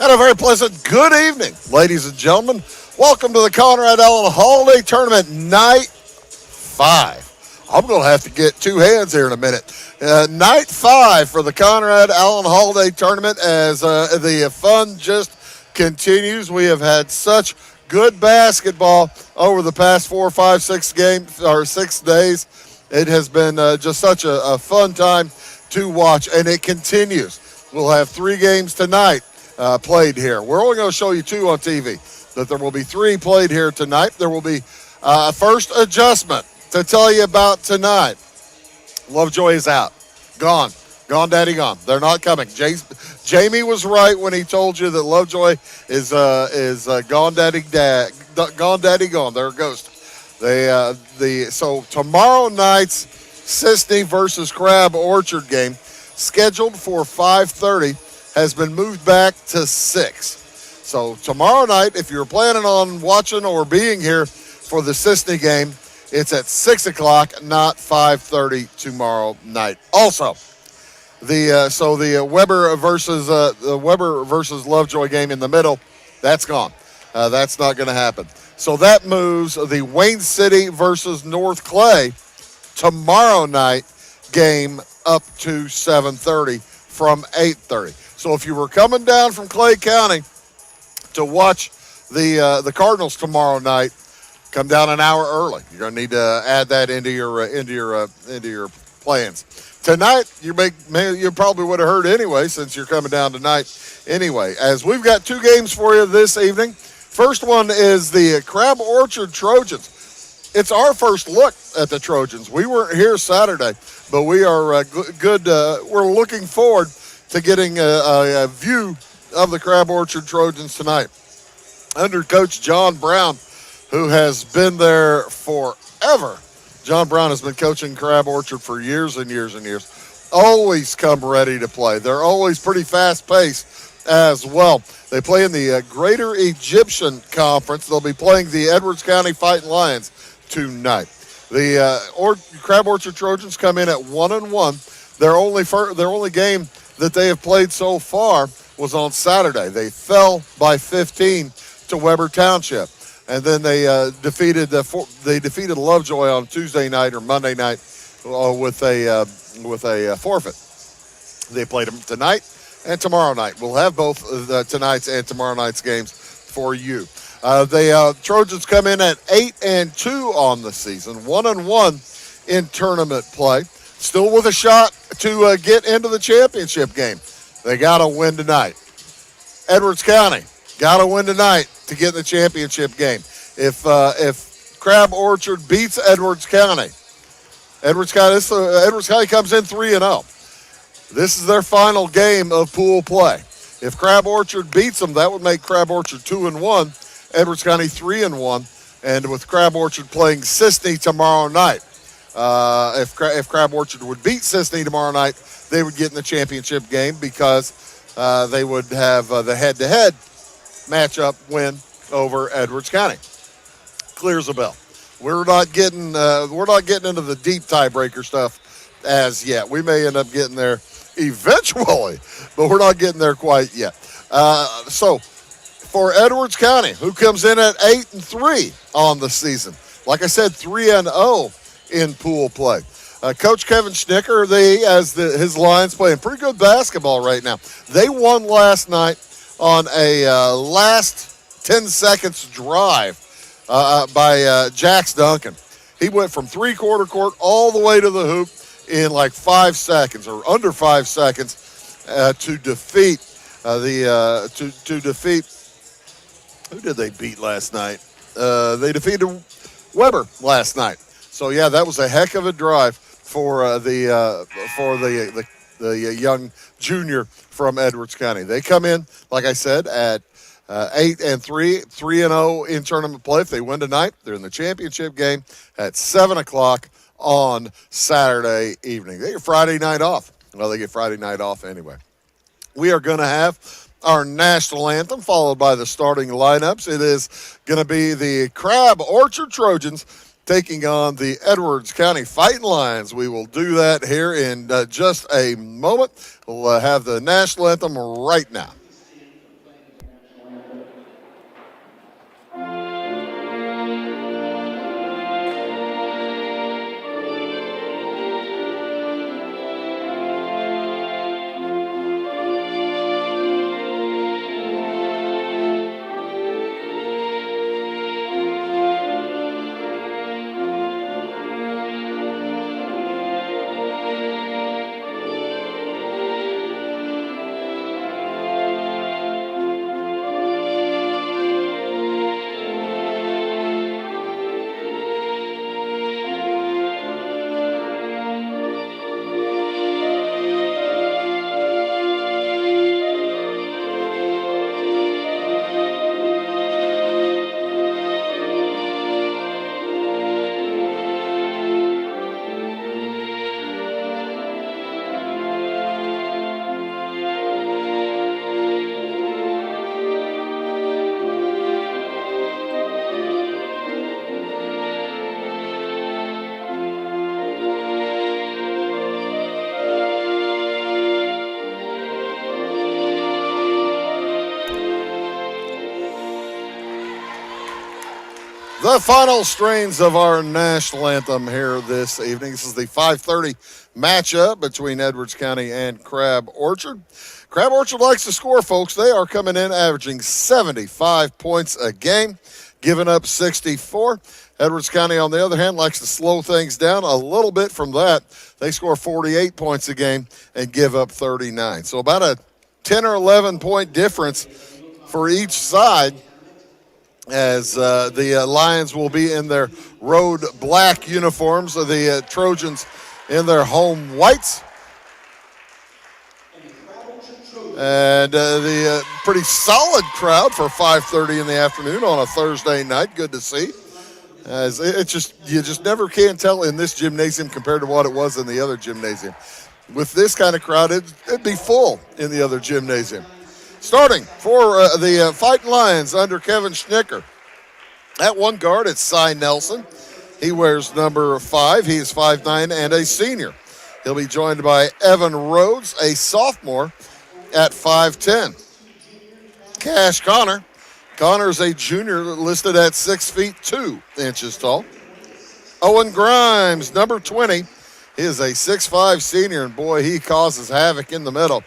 And a very pleasant good evening, ladies and gentlemen. Welcome to the Conrad Allen Holiday Tournament Night 5. I'm going to have to get two hands here in a minute. Night 5 for the Conrad Allen Holiday Tournament as the fun just continues. We have had such good basketball over the past 4, 5, 6 games or 6 days. It has been just such a fun time to watch, and it continues. We'll have 3 games tonight played here. We're only going to show you 2 on TV, but there will be 3 played here tonight. There will be a first adjustment to tell you about tonight. Lovejoy is out. Gone. Gone, daddy, gone. They're not coming. Jamie was right when he told you that Lovejoy is gone, daddy, gone, daddy, gone. They're a ghost. So tomorrow night's Sisney versus Crab Orchard game, scheduled for 5:30, has been moved back to 6. So tomorrow night, if you're planning on watching or being here for the Sisney game, it's at 6 o'clock, not 5:30 tomorrow night. Also, the Weber versus Lovejoy game in the middle, that's gone. That's not going to happen. So that moves the Wayne City versus North Clay tomorrow night game up to 7:30 from 8:30. So if you were coming down from Clay County to watch the Cardinals tomorrow night, come down an hour early. You're going to need to add that into your plans. Tonight, you probably would have heard anyway, since you're coming down tonight anyway. As we've got 2 games for you this evening. First one is the Crab Orchard Trojans. It's our first look at the Trojans. We weren't here Saturday, but we are good. We're looking forward to getting a view of the Crab Orchard Trojans tonight. Under Coach John Brown, who has been there forever. John Brown has been coaching Crab Orchard for years and years and years. Always come ready to play. They're always pretty fast-paced as well. They play in the Greater Egyptian Conference. They'll be playing the Edwards County Fighting Lions tonight. The Crab Orchard Trojans come in at 1-1. Their only game that they have played so far was on Saturday. They fell by 15 to Weber Township. And then they defeated Lovejoy on Tuesday night or Monday night with a forfeit. They played them tonight and tomorrow night. We'll have both tonight's and tomorrow night's games for you. The Trojans come in at 8-2 on the season, 1-1 in tournament play. Still with a shot to get into the championship game. They got to win tonight. Edwards County got to win tonight to get in the championship game. If Crab Orchard beats Edwards County, Edwards County comes in 3-0. This is their final game of pool play. If Crab Orchard beats them, that would make Crab Orchard 2-1, Edwards County 3-1, and with Crab Orchard playing Sisney tomorrow night. If Crab Orchard would beat Sisney tomorrow night, they would get in the championship game because they would have the head-to-head matchup win over Edwards County. Clears the bell. We're not getting into the deep tiebreaker stuff as yet. We may end up getting there eventually, but we're not getting there quite yet. So for Edwards County, who comes in at 8-3 on the season, like I said, 3-0 in pool play. Coach Kevin Schnicker, his Lions playing pretty good basketball right now. They won last night on a last 10 seconds drive by Jax Duncan. He went from three-quarter court all the way to the hoop in like 5 seconds or under 5 seconds to defeat who did they beat last night? They defeated Weber last night. So yeah, that was a heck of a drive for the young junior from Edwards County. They come in, like I said, at 8-3, 3-0 in tournament play. If they win tonight, they're in the championship game at 7 o'clock on Saturday evening. They get Friday night off. Well, they get Friday night off anyway. We are going to have our national anthem followed by the starting lineups. It is going to be the Crab Orchard Trojans taking on the Edwards County Fighting Lions. We will do that here in just a moment. We'll have the national anthem right now. The final strains of our national anthem here this evening. This is the 5:30 matchup between Edwards County and Crab Orchard. Crab Orchard likes to score, folks. They are coming in averaging 75 points a game, giving up 64. Edwards County, on the other hand, likes to slow things down a little bit from that. They score 48 points a game and give up 39. So about a 10 or 11 point difference for each side, as the Lions will be in their road black uniforms, the Trojans in their home whites. And the pretty solid crowd for 5:30 in the afternoon on a Thursday night. Good to see. As you just never can tell in this gymnasium compared to what it was in the other gymnasium. With this kind of crowd, it'd be full in the other gymnasium. Starting for the Fighting Lions under Kevin Schnicker. At one guard, it's Cy Nelson. He wears number 5. He is 5'9" and a senior. He'll be joined by Evan Rhodes, a sophomore, at 5'10". Cash Connor. Connor's a junior listed at 6 feet 2 inches tall. Owen Grimes, number 20. He is a 6'5" senior, and boy, he causes havoc in the middle.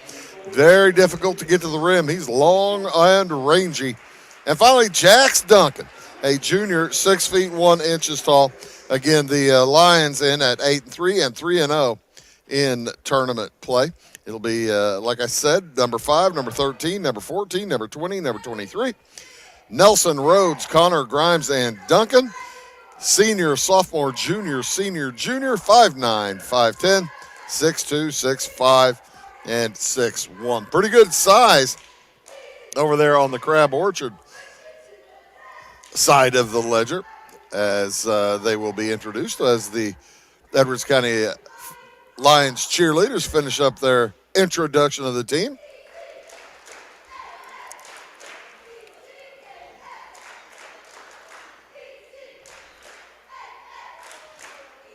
Very difficult to get to the rim. He's long and rangy. And finally, Jax Duncan, a junior, 6 feet 1 inches tall. Again, the Lions in at 8-3 and 3-0 in tournament play. It'll be, like I said, number 5, number 13, number 14, number 20, number 23. Nelson, Rhodes, Connor, Grimes, and Duncan. Senior, sophomore, junior, senior, junior, 5'9", 5'10", 6'2", 6'5", and 6'1". Pretty good size over there on the Crab Orchard side of the ledger, as they will be introduced as the Edwards County Lions cheerleaders finish up their introduction of the team.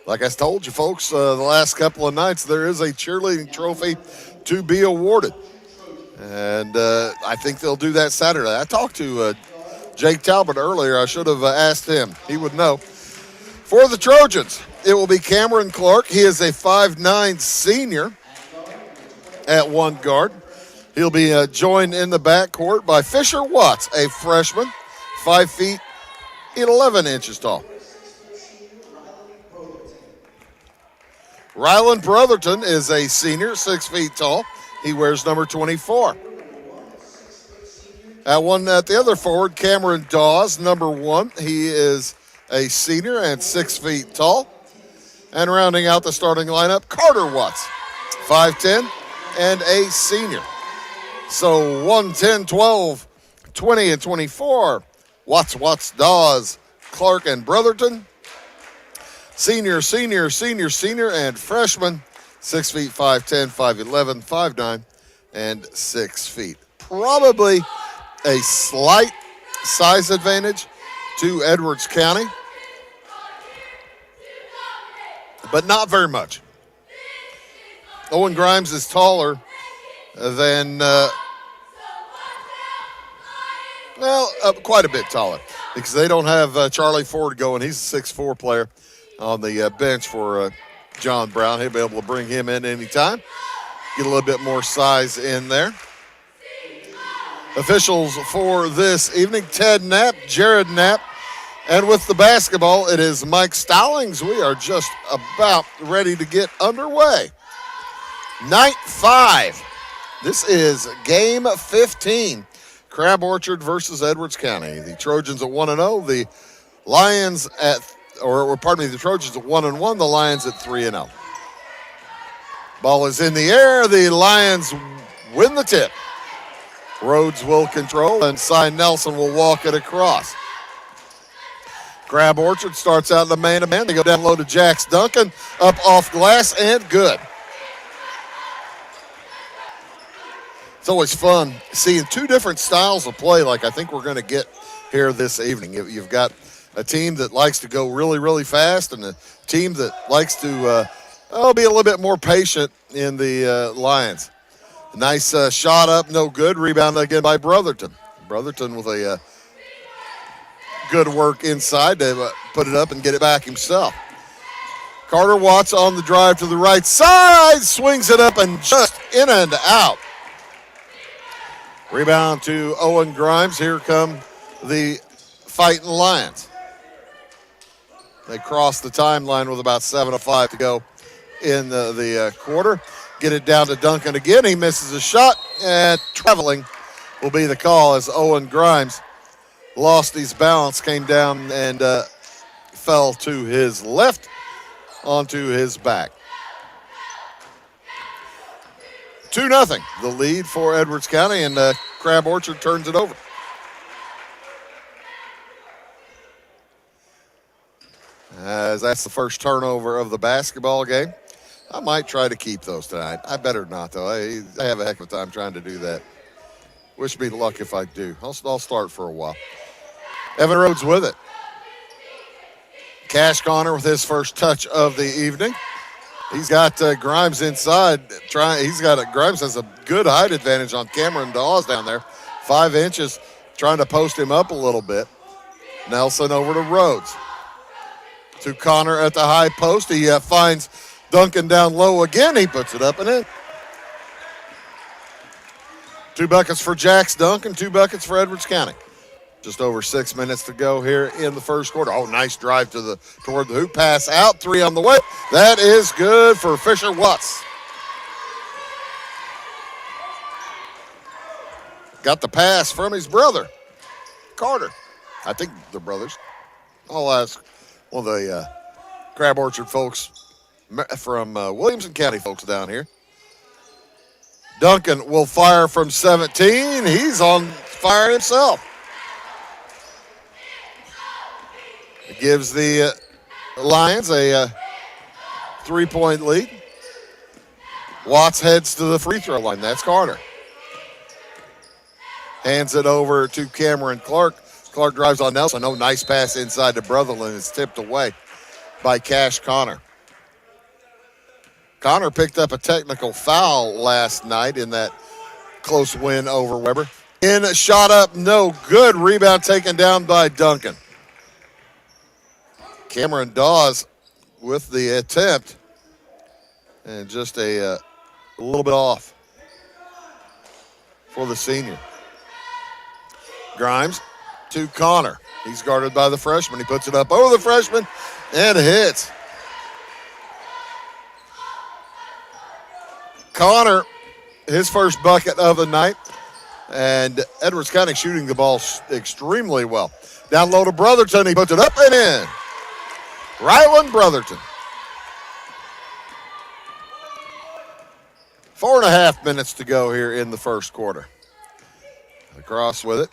Like I told you, folks, the last couple of nights, there is a cheerleading trophy to be awarded. And I think they'll do that Saturday. I talked to Jake Talbot earlier. I should have asked him. He would know. For the Trojans, it will be Cameron Clark. He is a 5'9" senior at one guard. He'll be joined in the backcourt by Fisher Watts, a freshman, 5 feet 11 inches tall. Ryland Brotherton is a senior, 6 feet tall. He wears number 24. At the other forward, Cameron Dawes, number 1. He is a senior and 6 feet tall. And rounding out the starting lineup, Carter Watts, 5'10", and a senior. So 1, 10, 12, 20, and 24. Watts, Dawes, Clark, and Brotherton. Senior, and freshman, 6 feet, 5'10", 5'11", 5'9", and 6 feet. Probably a slight size advantage to Edwards County, but not very much. Owen Grimes is taller than, quite a bit taller, because they don't have Charlie Ford going. He's a 6'4" player on the bench for John Brown. He'll be able to bring him in anytime. Get a little bit more size in there. Officials for this evening, Ted Knapp, Jared Knapp, and with the basketball, it is Mike Stallings. We are just about ready to get underway. Night 5. This is game 15. Crab Orchard versus Edwards County. The Trojans at 1-0. The Lions the Trojans at 1-1. The Lions at 3-0. Ball is in the air. The Lions win the tip. Rhodes will control, and Cy Nelson will walk it across. Crab Orchard starts out in the man-to-man. They go down low to Jax Duncan. Up off glass, and good. It's always fun seeing two different styles of play like I think we're going to get here this evening. You've got a team that likes to go really, really fast, and a team that likes to be a little bit more patient in the Lions. Nice shot up, no good. Rebound again by Brotherton. Brotherton with a good work inside to put it up and get it back himself. Carter Watts on the drive to the right side, swings it up and just in and out. Rebound to Owen Grimes. Here come the Fighting Lions. They cross the timeline with about 7:05 to go in the quarter. Get it down to Duncan again. He misses a shot, and traveling will be the call as Owen Grimes lost his balance, came down and fell to his left onto his back. 2-0, the lead for Edwards County, and Crab Orchard turns it over. As that's the first turnover of the basketball game. I might try to keep those tonight. I better not, though. I have a heck of a time trying to do that. Wish me luck if I do. I'll start for a while. Evan Rhodes with it. Cash Connor with his first touch of the evening. He's got Grimes inside. Grimes has a good height advantage on Cameron Dawes down there. 5 inches, trying to post him up a little bit. Nelson over to Rhodes. To Connor at the high post. He finds Duncan down low again. He puts it up and in. 2 buckets for Jax Duncan, 2 buckets for Edwards County. Just over 6 minutes to go here in the first quarter. Oh, nice drive toward the hoop. Pass out, 3 on the way. That is good for Fisher Watts. Got the pass from his brother, Carter. I think they're brothers. I'll ask one of the Crab Orchard folks from Williamson County folks down here. Duncan will fire from 17. He's on fire himself. It gives the Lions a 3-point lead. Watts heads to the free throw line. That's Carter. Hands it over to Cameron Clark. Clark drives on Nelson. Oh, nice pass inside to Brotherland. It's tipped away by Cash Connor. Connor picked up a technical foul last night in that close win over Weber. In a shot up, no good. Rebound taken down by Duncan. Cameron Dawes with the attempt. And just a little bit off for the senior. Grimes to Connor. He's guarded by the freshman. He puts it up over the freshman and hits. Connor, his first bucket of the night. And Edwards County shooting the ball extremely well. Down low to Brotherton. He puts it up and in. Ryland Brotherton. 4.5 minutes to go here in the first quarter. Across with it.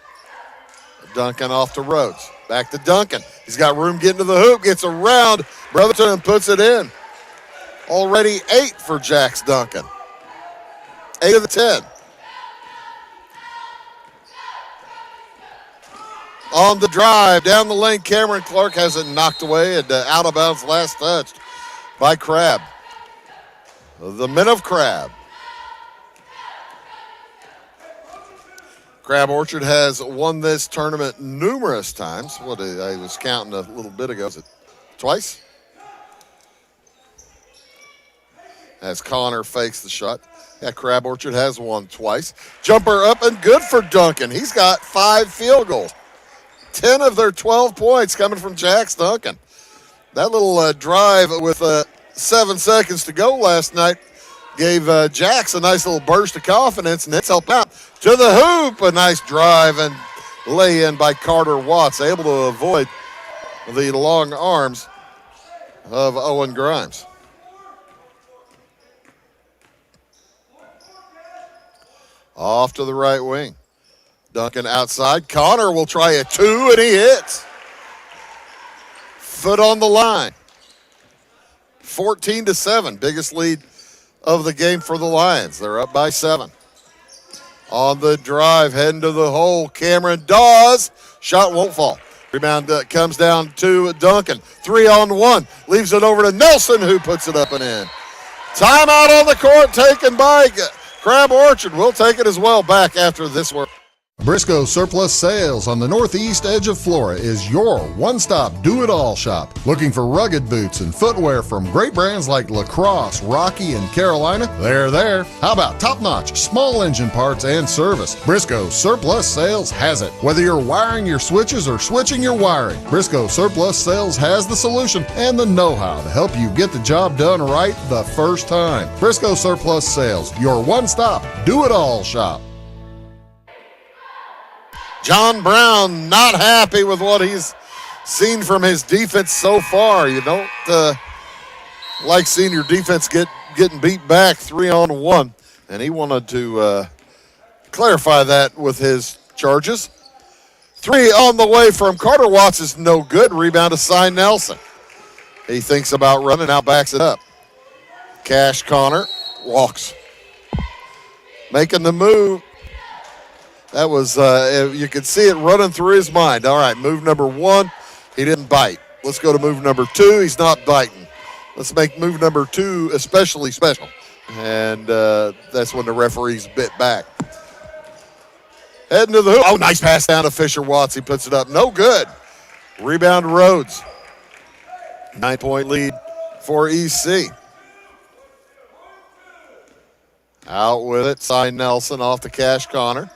Duncan off to Rhodes. Back to Duncan. He's got room getting to the hoop. Gets around Brotherton and puts it in. Already 8 for Jax Duncan. 8 of the 10. On the drive, down the lane, Cameron Clark has it knocked away and out of bounds last touched by Crab. The men of Crab. Crab Orchard has won this tournament numerous times. What I was counting a little bit ago. Is it twice? As Connor fakes the shot. Yeah, Crab Orchard has won twice. Jumper up and good for Duncan. He's got 5 field goals. 10 of their 12 points coming from Jax Duncan. That little drive with 7 seconds to go last night gave Jax a nice little burst of confidence, and it's helped out. To the hoop, a nice drive and lay in by Carter Watts, able to avoid the long arms of Owen Grimes. Off to the right wing. Duncan outside. Connor will try a 2, and he hits. Foot on the line. 14-7, biggest lead of the game for the Lions. They're up by 7. On the drive, heading to the hole, Cameron Dawes. Shot won't fall. Rebound comes down to Duncan. 3-on-1. Leaves it over to Nelson, who puts it up and in. Timeout on the court taken by Crab Orchard. We'll take it as well back after this work. Briscoe Surplus Sales on the northeast edge of Flora is your one-stop do-it-all shop. Looking for rugged boots and footwear from great brands like Lacrosse, Rocky, and Carolina? They're there. How about top-notch small engine parts and service? Briscoe Surplus Sales has it. Whether you're wiring your switches or switching your wiring, Briscoe Surplus Sales has the solution and the know-how to help you get the job done right the first time. Briscoe Surplus Sales, your one-stop do-it-all shop. John Brown not happy with what he's seen from his defense so far. You don't like seeing your defense getting beat back 3-on-1, and he wanted to clarify that with his charges. 3 on the way from Carter Watts is no good. Rebound to Cy Nelson. He thinks about running out, backs it up. Cash Connor walks. Making the move. That was, you could see it running through his mind. All right, move number 1, he didn't bite. Let's go to move number 2, he's not biting. Let's make move number 2 especially special. And that's when the referees bit back. Heading to the hoop. Oh, nice pass down to Fisher Watts. He puts it up. No good. Rebound Rhodes. 9-point lead for EC. Out with it, Cy Nelson off to Cash Connor.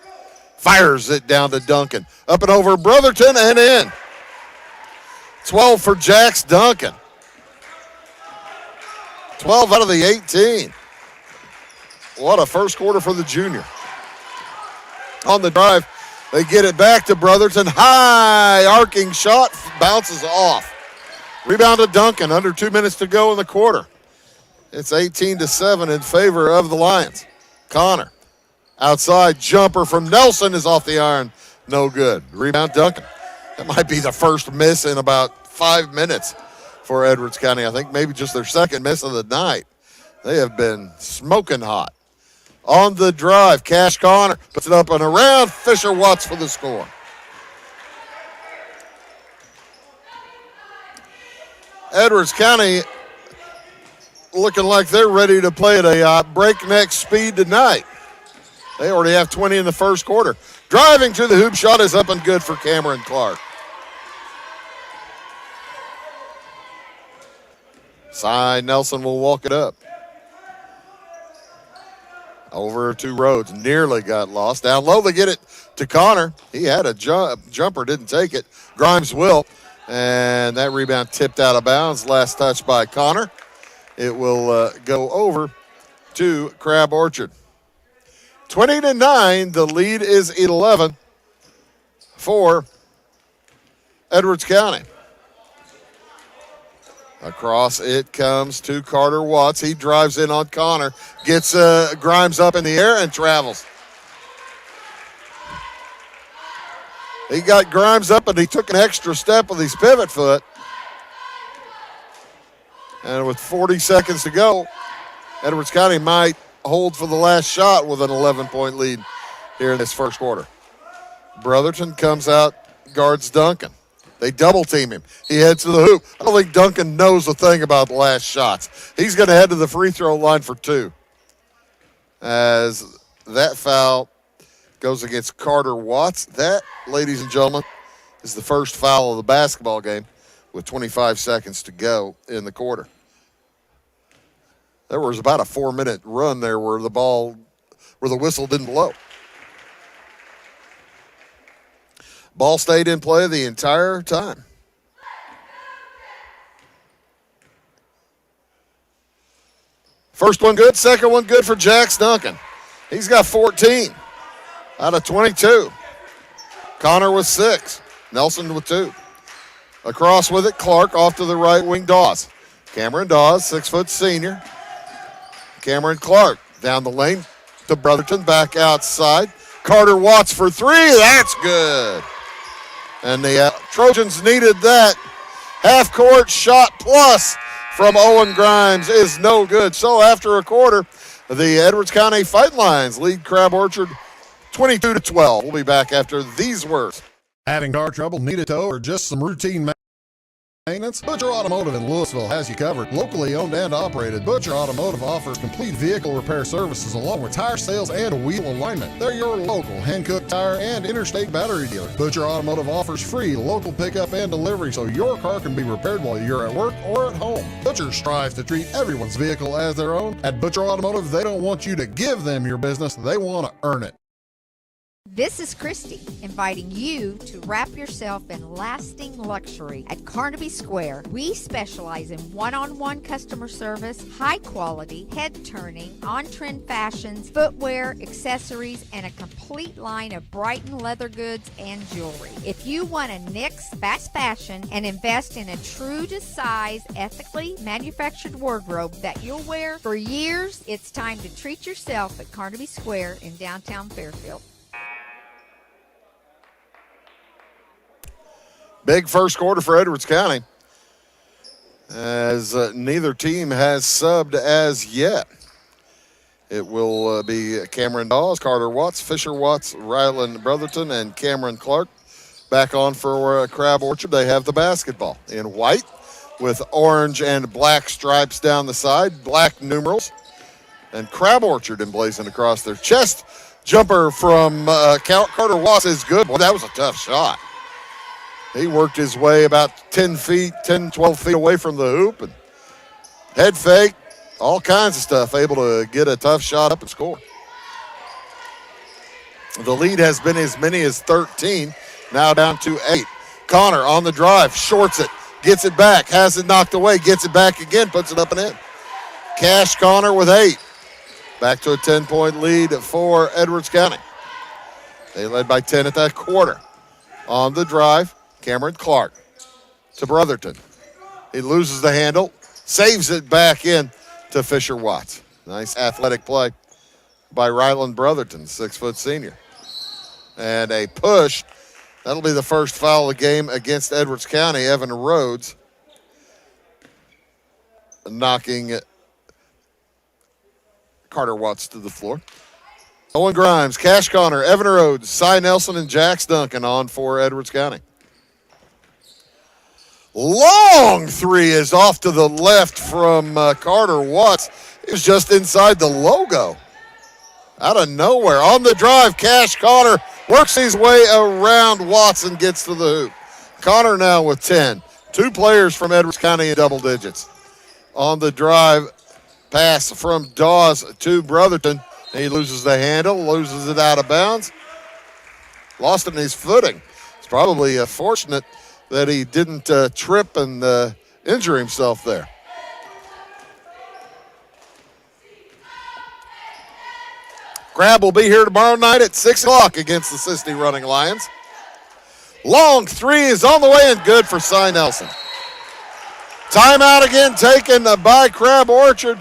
Fires it down to Duncan. Up and over Brotherton and in. 12 for Jax Duncan. 12 out of the 18. What a first quarter for the junior. On the drive, they get it back to Brotherton. High arcing shot, bounces off. Rebound to Duncan, under 2 minutes to go in the quarter. It's 18-7 in favor of the Lions. Connor. Outside jumper from Nelson is off the iron. No good. Rebound Duncan. That might be the first miss in about 5 minutes for Edwards County. I think maybe just their second miss of the night. They have been smoking hot. On the drive, Cash Connor puts it up and around. Fisher Watts for the score. Edwards County looking like they're ready to play at a breakneck speed tonight. They already have 20 in the first quarter. Driving to the hoop, shot is up and good for Cameron Clark. Cy Nelson will walk it up. Over to Rhodes, nearly got lost. Down low, they get it to Connor. He had a jumper, didn't take it. Grimes will, and that rebound tipped out of bounds. Last touch by Connor. It will go over to Crab Orchard. 20-9, the lead is 11 for Edwards County. Across it comes to Carter Watts. He drives in on Connor, gets Grimes up in the air and travels. He got Grimes up and he took an extra step with his pivot foot. And with 40 seconds to go, Edwards County might hold for the last shot with an 11-point lead here in this first quarter. Brotherton comes out, guards Duncan. They double team him. He heads to the hoop. I don't think Duncan knows a thing about the last shots. He's going to head to the free throw line for 2. As that foul goes against Carter Watts. That, ladies and gentlemen, is the first foul of the basketball game with 25 seconds to go in the quarter. There was about a 4-minute run there where the whistle didn't blow. Ball stayed in play the entire time. First one good, second one good for Jax Duncan. He's got 14 out of 22. Connor with 6. Nelson with 2. Across with it, Clark off to the right wing, Dawes. Cameron Dawes, 6-foot senior. Cameron Clark down the lane to Brotherton, back outside. Carter Watts for 3, that's good. And the Trojans needed that. Half-court shot plus from Owen Grimes is no good. So after a quarter, the Edwards County Fighting Lions lead Crab Orchard 22-12. We'll be back after these words. Having car trouble, need a tow, or just some routine maintenance? Butcher Automotive in Louisville has you covered. Locally owned and operated, Butcher Automotive offers complete vehicle repair services along with tire sales and wheel alignment. They're your local Hankook tire and interstate battery dealer. Butcher Automotive offers free local pickup and delivery so your car can be repaired while you're at work or at home. Butcher strives to treat everyone's vehicle as their own. At Butcher Automotive, they don't want you to give them your business, they want to earn it. This is Christy, inviting you to wrap yourself in lasting luxury at Carnaby Square. We specialize in one-on-one customer service, high quality, head-turning, on-trend fashions, footwear, accessories, and a complete line of Brighton leather goods and jewelry. If you want to nix fast fashion and invest in a true-to-size, ethically manufactured wardrobe that you'll wear for years, it's time to treat yourself at Carnaby Square in downtown Fairfield. Big first quarter for Edwards County, as neither team has subbed as yet. It will be Cameron Dawes, Carter Watts, Fisher Watts, Ryland Brotherton, and Cameron Clark back on for Crab Orchard. They have the basketball in white with orange and black stripes down the side, black numerals, and Crab Orchard emblazoned across their chest. Jumper from Carter Watts is good. Boy, that was a tough shot. He worked his way about 10, 12 feet away from the hoop and head fake, all kinds of stuff, able to get a tough shot up and score. The lead has been as many as 13, now down to 8. Connor on the drive, shorts it, gets it back, has it knocked away, gets it back again, puts it up and in. Cash Connor with 8. Back to a 10-point lead for Edwards County. They led by 10 at that quarter. On the drive, Cameron Clark to Brotherton. He loses the handle, saves it back in to Fisher Watts. Nice athletic play by Ryland Brotherton, 6-foot senior. And a push. That'll be the first foul of the game against Edwards County. Evan Rhodes knocking Carter Watts to the floor. Owen Grimes, Cash Connor, Evan Rhodes, Cy Nelson, and Jax Duncan on for Edwards County. Long three is off to the left from Carter Watts. It was just inside the logo. Out of nowhere. On the drive, Cash Connor works his way around Watson, gets to the hoop. Connor now with 10. 2 players from Edwards County in double digits. On the drive, pass from Dawes to Brotherton. He loses the handle, loses it out of bounds. Lost it in his footing. It's probably fortunate that he didn't trip and injure himself there. Crab will be here tomorrow night at 6 o'clock against the Sisney Running Lions. Long three is on the way and good for Cy Nelson. Timeout again taken by Crab Orchard.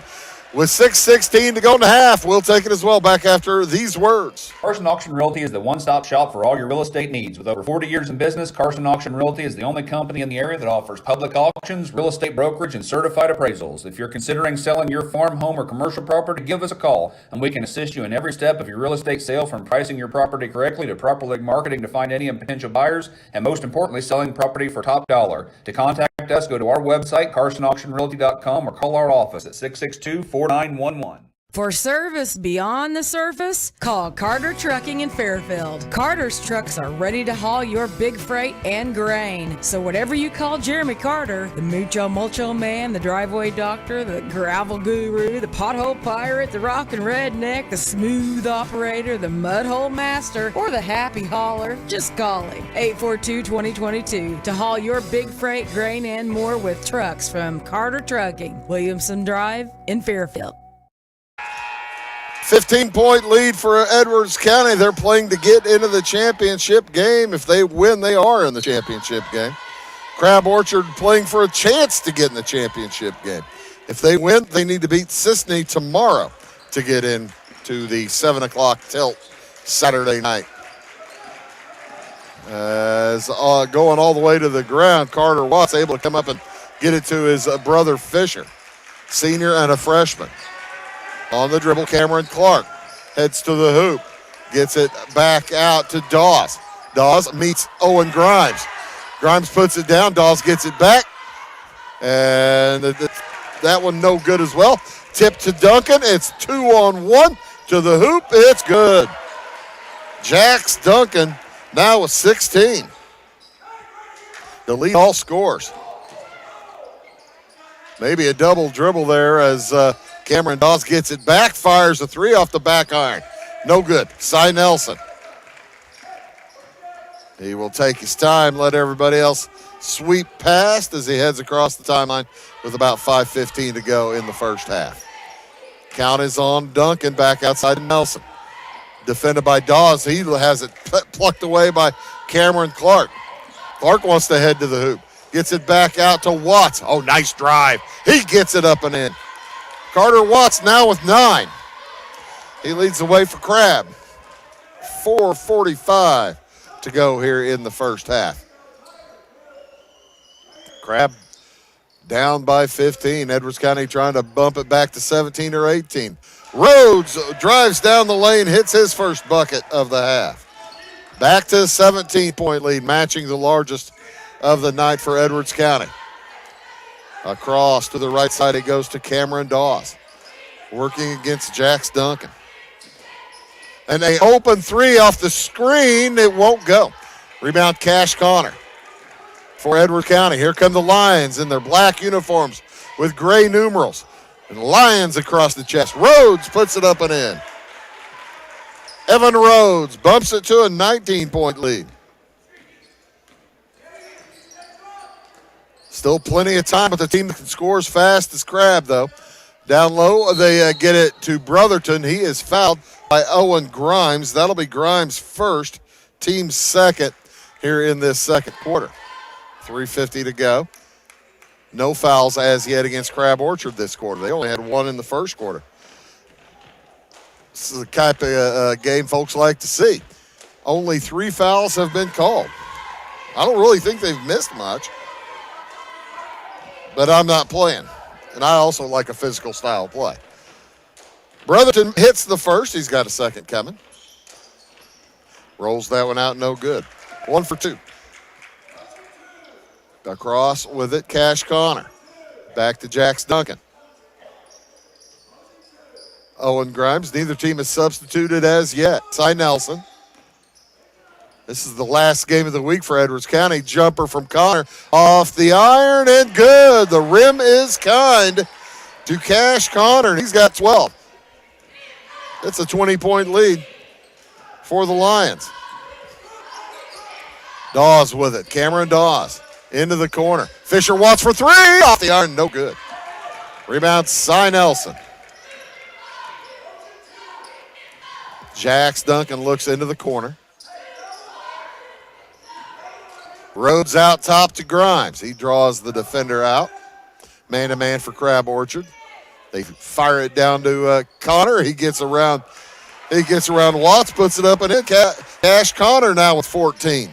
With 6:16 to go in the half, we'll take it as well back after these words. Carson Auction Realty is the one-stop shop for all your real estate needs. With over 40 years in business, Carson Auction Realty is the only company in the area that offers public auctions, real estate brokerage, and certified appraisals. If you're considering selling your farm, home, or commercial property, give us a call, and we can assist you in every step of your real estate sale, from pricing your property correctly to properly marketing to find any potential buyers, and most importantly, selling property for top dollar. To contact us, go to our website, carsonauctionrealty.com, or call our office at 662-4911. For service beyond the surface, call Carter Trucking in Fairfield. Carter's trucks are ready to haul your big freight and grain. So whatever you call Jeremy Carter, the Mucho Mulcho Man, the driveway doctor, the gravel guru, the pothole pirate, the rockin' redneck, the smooth operator, the mudhole master, or the happy hauler, just call him. 842-2022 to haul your big freight, grain, and more with trucks from Carter Trucking, Williamson Drive in Fairfield. 15-point lead for Edwards County. They're playing to get into the championship game. If they win, they are in the championship game. Crab Orchard playing for a chance to get in the championship game. If they win, they need to beat Sisney tomorrow to get into the 7 o'clock tilt Saturday night. As going all the way to the ground, Carter Watts able to come up and get it to his brother Fisher, senior and a freshman. On the dribble, Cameron Clark heads to the hoop, gets it back out to Dawes. Dawes meets Owen Grimes. Grimes puts it down. Dawes gets it back, And that one no good as well. Tip to Duncan. It's 2-on-1 to the hoop. It's good. Jax Duncan now with 16. The lead all scores. Maybe a double dribble there as Cameron Dawes gets it back, fires a three off the back iron. No good. Cy Nelson. He will take his time, let everybody else sweep past as he heads across the timeline with about 5:15 to go in the first half. Count is on Duncan back outside Nelson. Defended by Dawes. He has it plucked away by Cameron Clark. Clark wants to head to the hoop. Gets it back out to Watts. Oh, nice drive. He gets it up and in. Carter Watts now with 9. He leads the way for Crab. 4:45 to go here in the first half. Crab down by 15. Edwards County trying to bump it back to 17 or 18. Rhodes drives down the lane, hits his first bucket of the half. Back to a 17-point lead, matching the largest of the night for Edwards County. Across to the right side, it goes to Cameron Dawes, working against Jax Duncan. And they open three off the screen. It won't go. Rebound, Cash Connor for Edwards County. Here come the Lions in their black uniforms with gray numerals. And Lions across the chest. Rhodes puts it up and in. Evan Rhodes bumps it to a 19-point lead. Still plenty of time with the team that can score as fast as Crab, though. Down low, they get it to Brotherton. He is fouled by Owen Grimes. That'll be Grimes' first, team second here in this second quarter. 3:50 to go. No fouls as yet against Crab Orchard this quarter. They only had one in the first quarter. This is the type of game folks like to see. Only 3 fouls have been called. I don't really think they've missed much. But I'm not playing. And I also like a physical style play. Brotherton hits the first. He's got a second coming. Rolls that one out, no good. 1 for 2. Across with it, Cash Connor. Back to Jax Duncan. Owen Grimes. Neither team has substituted as yet. Cy Nelson. This is the last game of the week for Edwards County. Jumper from Connor off the iron and good. The rim is kind to Cash Connor, and he's got 12. It's a 20-point lead for the Lions. Dawes with it. Cameron Dawes into the corner. Fisher Watts for 3. Off the iron, no good. Rebound, Cy Nelson. Jax Duncan looks into the corner. Rhodes out top to Grimes. He draws the defender out. Man-to-man for Crab Orchard. They fire it down to Connor. He gets around Watts, puts it up and in. Cash Connor now with 14.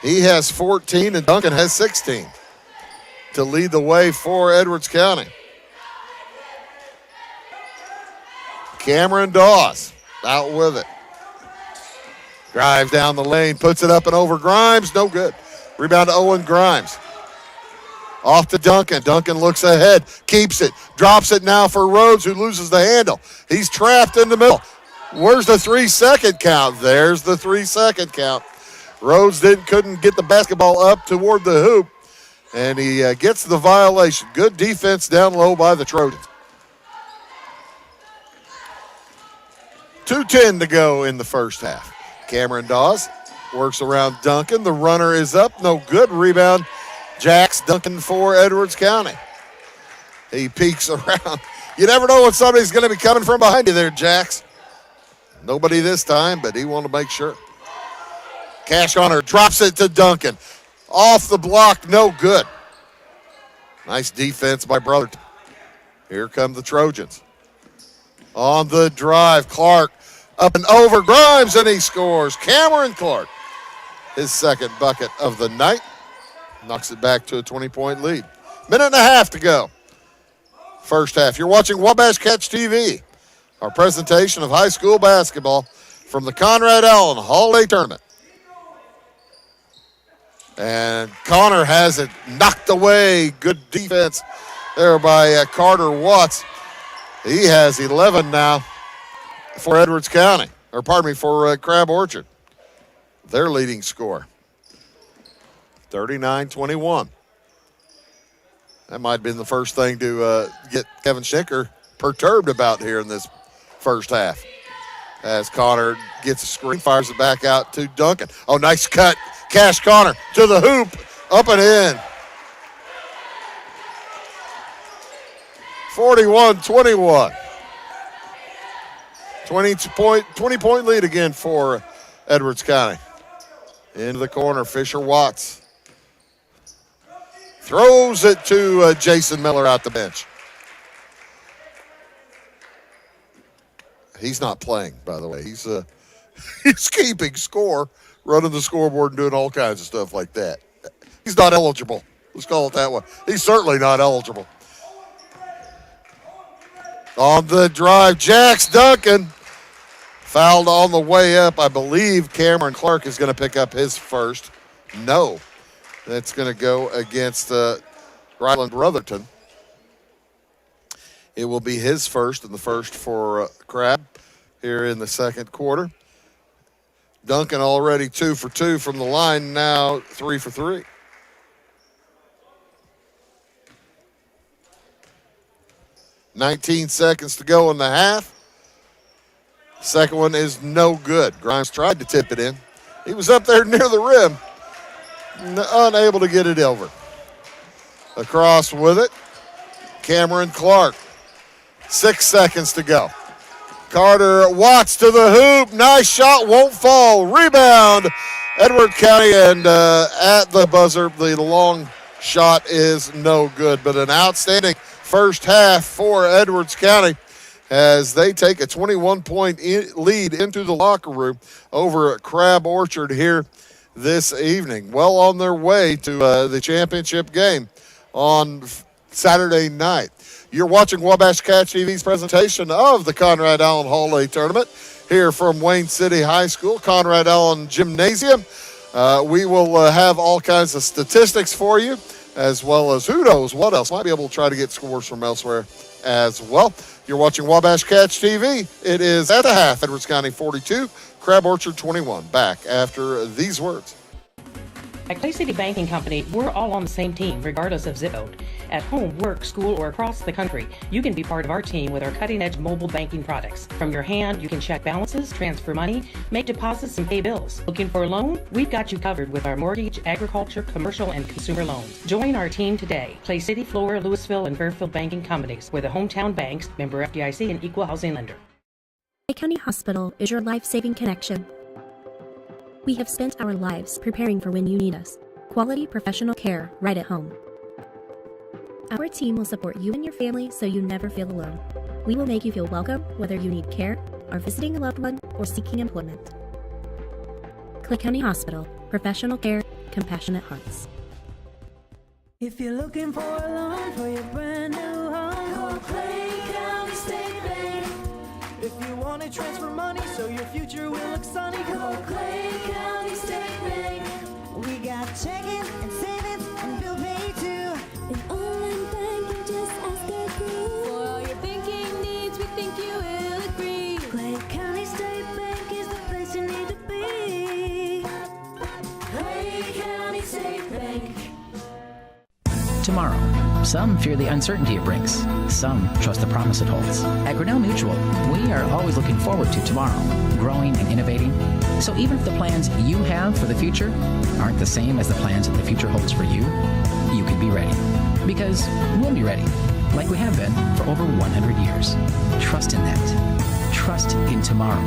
He has 14 and Duncan has 16 to lead the way for Edwards County. Cameron Dawes out with it. Drives down the lane, puts it up and over Grimes. No good. Rebound to Owen Grimes. Off to Duncan. Duncan looks ahead, keeps it, drops it now for Rhodes, who loses the handle. He's trapped in the middle. Where's the 3-second count? There's the 3-second count. Rhodes couldn't get the basketball up toward the hoop, and he gets the violation. Good defense down low by the Trojans. 2:10 to go in the first half. Cameron Dawes works around Duncan. The runner is up. No good. Rebound, Jax Duncan for Edwards County. He peeks around. You never know when somebody's going to be coming from behind you there, Jax. Nobody this time, but he wanted to make sure. Cash Connor drops it to Duncan. Off the block, no good. Nice defense by Brotherton. Here come the Trojans. On the drive, Clark up and over Grimes, and he scores. Cameron Clark, his second bucket of the night, knocks it back to a 20-point lead. Minute and a half to go. First half. You're watching Wabash Catch TV, our presentation of high school basketball from the Conrad Allen Holiday Tournament. And Connor has it knocked away. Good defense there by Carter Watts. He has 11 now for Edwards County, or pardon me, for Crab Orchard. Their leading score, 39-21. That might have been the first thing to get Kevin Schenker perturbed about here in this first half. As Connor gets a screen, fires it back out to Duncan. Oh, nice cut. Cash Connor to the hoop, up and in. 41-21. 20-point lead again for Edwards County. Into the corner, Fisher Watts. Throws it to Jason Miller out the bench. He's not playing, by the way. He's keeping score, running the scoreboard and doing all kinds of stuff like that. He's not eligible. Let's call it that way. He's certainly not eligible. On the drive, Jax Duncan fouled on the way up. I believe Cameron Clark is going to pick up his first. No. That's going to go against Ryland Brotherton. It will be his first and the first for Crab here in the second quarter. Duncan already 2 for 2 from the line, now 3 for 3. $19 seconds to go in the half. Second one is no good. Grimes tried to tip it in. He was up there near the rim, unable to get it over. Across with it, Cameron Clark. 6 seconds to go. Carter Watts to the hoop. Nice shot, won't fall. Rebound, Edward County, and at the buzzer, the long shot is no good. But an outstanding first half for Edwards County as they take a 21-point lead into the locker room over at Crab Orchard here this evening. Well on their way to the championship game on Saturday night. You're watching Wabash Catch TV's presentation of the Conrad Allen Holiday Tournament here from Wayne City High School, Conrad Allen Gymnasium. We will have all kinds of statistics for you, as well as who knows what else. Might be able to try to get scores from elsewhere as well. You're watching Wabash Catch TV. It is at the half, Edwards County 42, Crab Orchard 21. Back after these words. At Clay City Banking Company, we're all on the same team, regardless of zip code. At home, work, school, or across the country, you can be part of our team with our cutting-edge mobile banking products. From your hand, you can check balances, transfer money, make deposits, and pay bills. Looking for a loan? We've got you covered with our mortgage, agriculture, commercial, and consumer loans. Join our team today. Clay City, Flora, Louisville, and Fairfield Banking Companies. We're the hometown banks, member FDIC, and equal housing lender. Clay County Hospital is your life-saving connection. We have spent our lives preparing for when you need us. Quality professional care right at home. Our team will support you and your family so you never feel alone. We will make you feel welcome whether you need care, are visiting a loved one, or seeking employment. Clay County Hospital. Professional care, compassionate hearts. If you're looking for a loan for your brand new home, call Clay County State Bank. If you want to transfer money so your future will look sunny, call Clay County State Bank. We got checking and savings and bill pay too. An online banking, just ask our crew. For all your banking needs, we think you will agree. Clay County State Bank is the place you need to be. Clay County State Bank. Tomorrow. Some fear the uncertainty it brings. Some trust the promise it holds. At Grinnell Mutual, we are always looking forward to tomorrow, growing and innovating. So even if the plans you have for the future aren't the same as the plans that the future holds for you, you can be ready. Because we'll be ready, like we have been for over 100 years. Trust in that. Trust in tomorrow.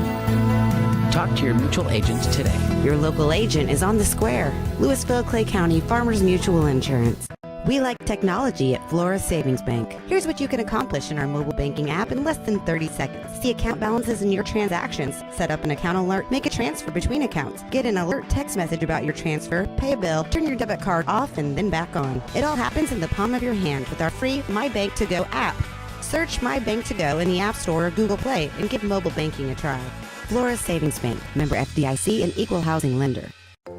Talk to your mutual agent today. Your local agent is on the square. Louisville, Clay County Farmers Mutual Insurance. We like technology at Flora Savings Bank. Here's what you can accomplish in our mobile banking app in less than 30 seconds. See account balances in your transactions, set up an account alert, make a transfer between accounts, get an alert text message about your transfer, pay a bill, turn your debit card off and then back on. It all happens in the palm of your hand with our free My Bank to Go app. Search My Bank to Go in the App Store or Google Play and give mobile banking a try. Flora Savings Bank, member FDIC and equal housing lender.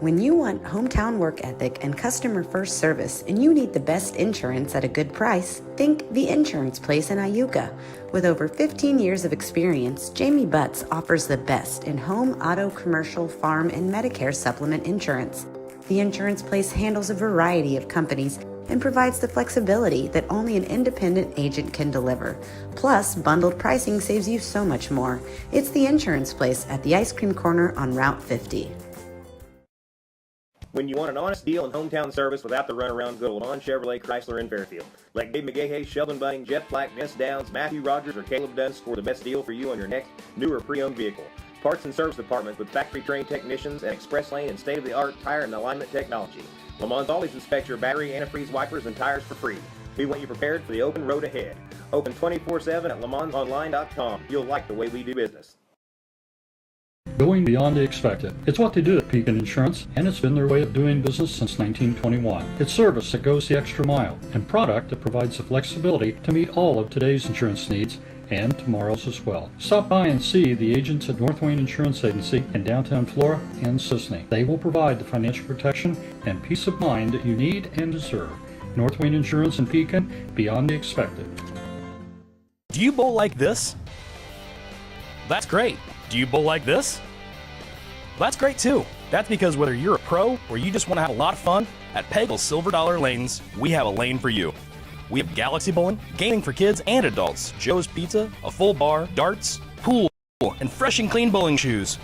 When you want hometown work ethic and customer first service and you need the best insurance at a good price, think The Insurance Place in Iuka. With over 15 years of experience, Jamie Butts offers the best in home, auto, commercial, farm, and Medicare supplement insurance. The Insurance Place handles a variety of companies and provides the flexibility that only an independent agent can deliver. Plus, bundled pricing saves you so much more. It's The Insurance Place at the Ice Cream Corner on Route 50. When you want an honest deal and hometown service without the runaround, go to Lon Chevrolet Chrysler in Fairfield. Let Dave McGahey, Sheldon Bunning, Jeff Black, Dennis Downs, Matthew Rogers, or Caleb Dunn score the best deal for you on your next new or pre-owned vehicle. Parts and service department with factory-trained technicians and express lane and state-of-the-art tire and alignment technology. Le Mans always inspects your battery, antifreeze, wipers, and tires for free. We want you prepared for the open road ahead. Open 24/7 at LeMansOnline.com. You'll like the way we do business. Going beyond the expected. It's what they do at Pekin Insurance, and it's been their way of doing business since 1921. It's service that goes the extra mile, and product that provides the flexibility to meet all of today's insurance needs and tomorrow's as well. Stop by and see the agents at North Wayne Insurance Agency in downtown Flora and Sisney. They will provide the financial protection and peace of mind that you need and deserve. North Wayne Insurance in Pekin, beyond the expected. Do you bowl like this? That's great. Do you bowl like this? That's great too. That's because whether you're a pro or you just want to have a lot of fun, at Peggle's Silver Dollar Lanes, we have a lane for you. We have galaxy bowling, gaming for kids and adults, Joe's Pizza, a full bar, darts, pool, and fresh and clean bowling shoes.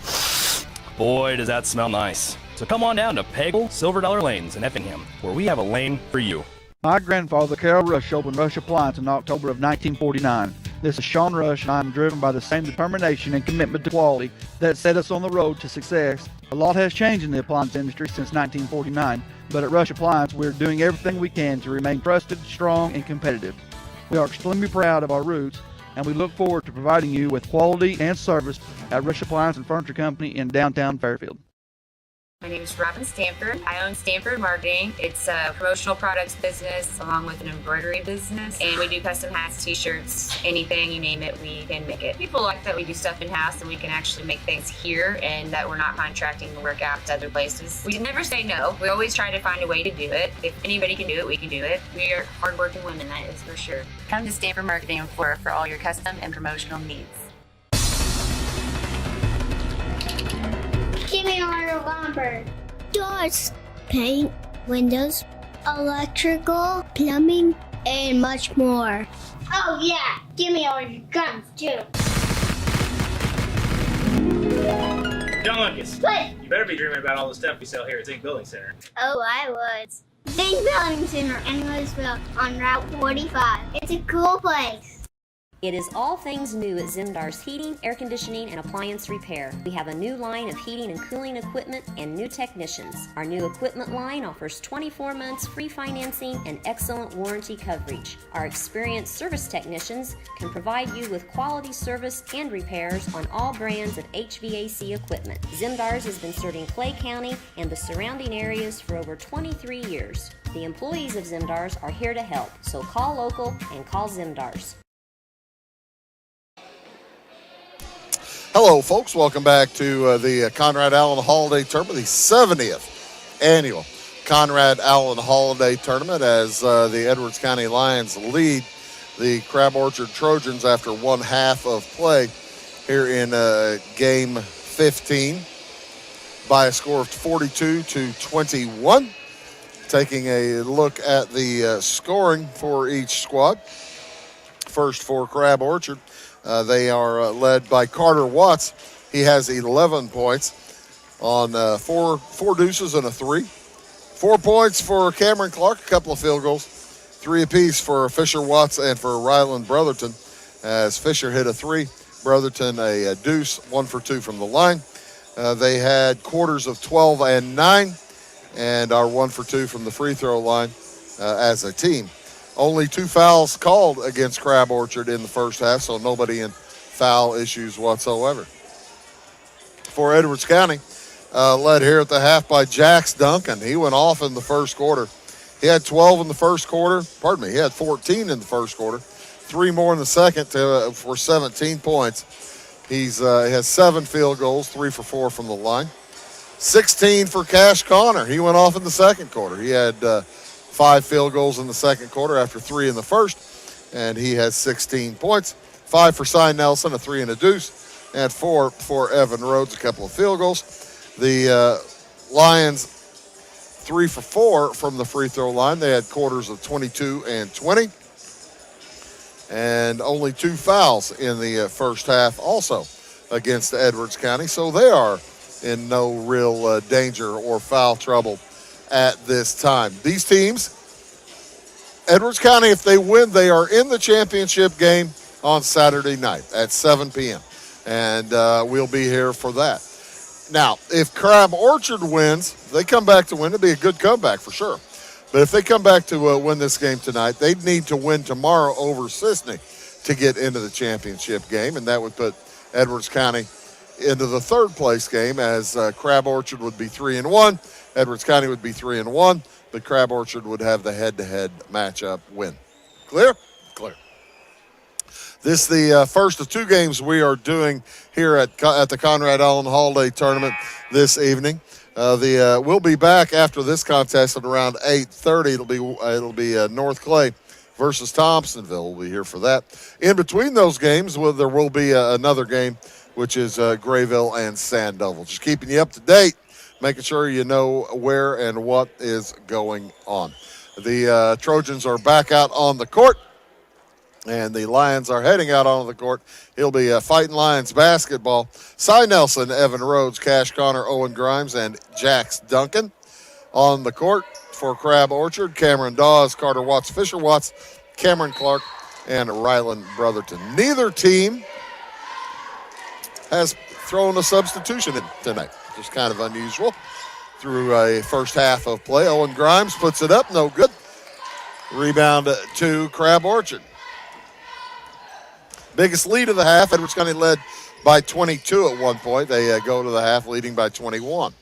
Boy, does that smell nice. So come on down to Peggle Silver Dollar Lanes in Effingham, where we have a lane for you. My grandfather, Carol Rush, opened Rush Appliance in October of 1949. This is Sean Rush, and I am driven by the same determination and commitment to quality that set us on the road to success. A lot has changed in the appliance industry since 1949, but at Rush Appliance, we're doing everything we can to remain trusted, strong, and competitive. We are extremely proud of our roots, and we look forward to providing you with quality and service at Rush Appliance and Furniture Company in downtown Fairfield. My name is Robin Stanford. I own Stanford Marketing. It's a promotional products business along with an embroidery business. And we do custom hats, t-shirts, anything, you name it, we can make it. People like that we do stuff in-house and we can actually make things here and that we're not contracting the work out to other places. We never say no. We always try to find a way to do it. If anybody can do it, we can do it. We are hardworking women, that is for sure. Come to Stanford Marketing in Flora for all your custom and promotional needs. Give me all your lumber. Doors, paint, windows, electrical, plumbing, and much more. Oh yeah, give me all your guns too. John Lucas. What? You better be dreaming about all the stuff we sell here at Zink Building Center. Oh, I was. Zink Building Center in Louisville on Route 45. It's a cool place. It is all things new at Zimdar's Heating, Air Conditioning, and Appliance Repair. We have a new line of heating and cooling equipment and new technicians. Our new equipment line offers 24 months free financing and excellent warranty coverage. Our experienced service technicians can provide you with quality service and repairs on all brands of HVAC equipment. Zimdar's has been serving Clay County and the surrounding areas for over 23 years. The employees of Zimdar's are here to help, so call local and call Zimdar's. Hello, folks. Welcome back to the Conrad Allen Holiday Tournament, the 70th annual Conrad Allen Holiday Tournament, as the Edwards County Lions lead the Crab Orchard Trojans after one half of play here in game 15 by a score of 42-21. Taking a look at the scoring for each squad. First for Crab Orchard. They are led by Carter Watts. He has 11 points on four deuces and a 3. 4 points for Cameron Clark, a couple of field goals. 3 apiece for Fisher Watts and for Ryland Brotherton, as Fisher hit a 3. Brotherton a deuce, 1 for 2 from the line. They had quarters of 12 and 9 and are 1 for 2 from the free throw line as a team. Only 2 fouls called against Crab Orchard in the first half, so nobody in foul issues whatsoever. For Edwards County, led here at the half by Jax Duncan. He went off in the first quarter. He had 12 in the first quarter. Pardon me, he had 14 in the first quarter. 3 more in the second for 17 points. He has 7 field goals, 3 for 4 from the line. 16 for Cash Connor. He went off in the second quarter. He had 5 field goals in the second quarter after 3 in the first, and he has 16 points. 5 for Cy Nelson, a 3 and a deuce, and 4 for Evan Rhodes, a couple of field goals. The Lions 3 for 4 from the free throw line. They had quarters of 22 and 20, and only 2 fouls in the first half also against Edwards County, so they are in no real danger or foul trouble at this time. These teams, Edwards County, if they win, they are in the championship game on Saturday night at 7 p.m., and we'll be here for that. Now, if Crab Orchard wins, they come back to win. It'll be a good comeback for sure. But if they come back to win this game tonight, they'd need to win tomorrow over Sisney to get into the championship game, and that would put Edwards County into the third place game, as Crab Orchard would be 3-1. Edwards County would be 3-1, but Crab Orchard would have the head-to-head matchup win. Clear? Clear. This is the first of 2 games we are doing here at the Conrad Allen Holiday Tournament this evening. We'll be back after this contest at around 8:30. It'll be North Clay versus Thompsonville. We'll be here for that. In between those games, there will be another game, which is Grayville and Sandoval. Just keeping you up to date, making sure you know where and what is going on. The Trojans are back out on the court, and the Lions are heading out on the court. It'll be Fighting Lions basketball. Cy Nelson, Evan Rhodes, Cash Connor, Owen Grimes, and Jax Duncan. On the court for Crab Orchard, Cameron Dawes, Carter Watts, Fisher Watts, Cameron Clark, and Ryland Brotherton. Neither team has thrown a substitution in tonight, which is kind of unusual. Through a first half of play, Owen Grimes puts it up, no good. Rebound to Crab Orchard. Biggest lead of the half, Edwards County led by 22 at one point. They go to the half leading by 21.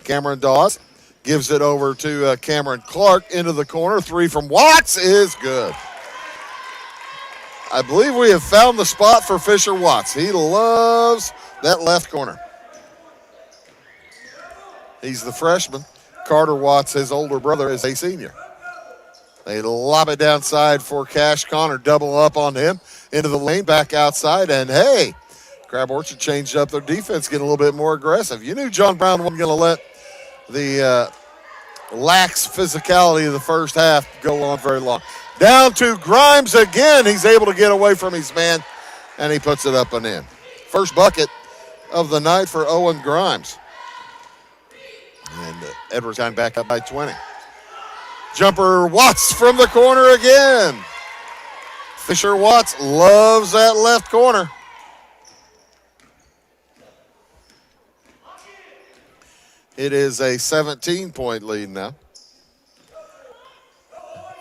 Cameron Dawes gives it over to Cameron Clark into the corner. 3 from Watts is good. I believe we have found the spot for Fisher Watts. He loves that left corner. He's the freshman. Carter Watts, his older brother, is a senior. They lob it downside for Cash Connor. Double up on him. Into the lane, back outside, and hey, Crab Orchard changed up their defense, getting a little bit more aggressive. You knew John Brown wasn't going to let the lax physicality of the first half go on very long. Down to Grimes again. He's able to get away from his man, and he puts it up and in. First bucket of the night for Owen Grimes. And Edwards County back up by 20. Jumper Watts from the corner again. Fisher Watts loves that left corner. It is a 17-point lead now,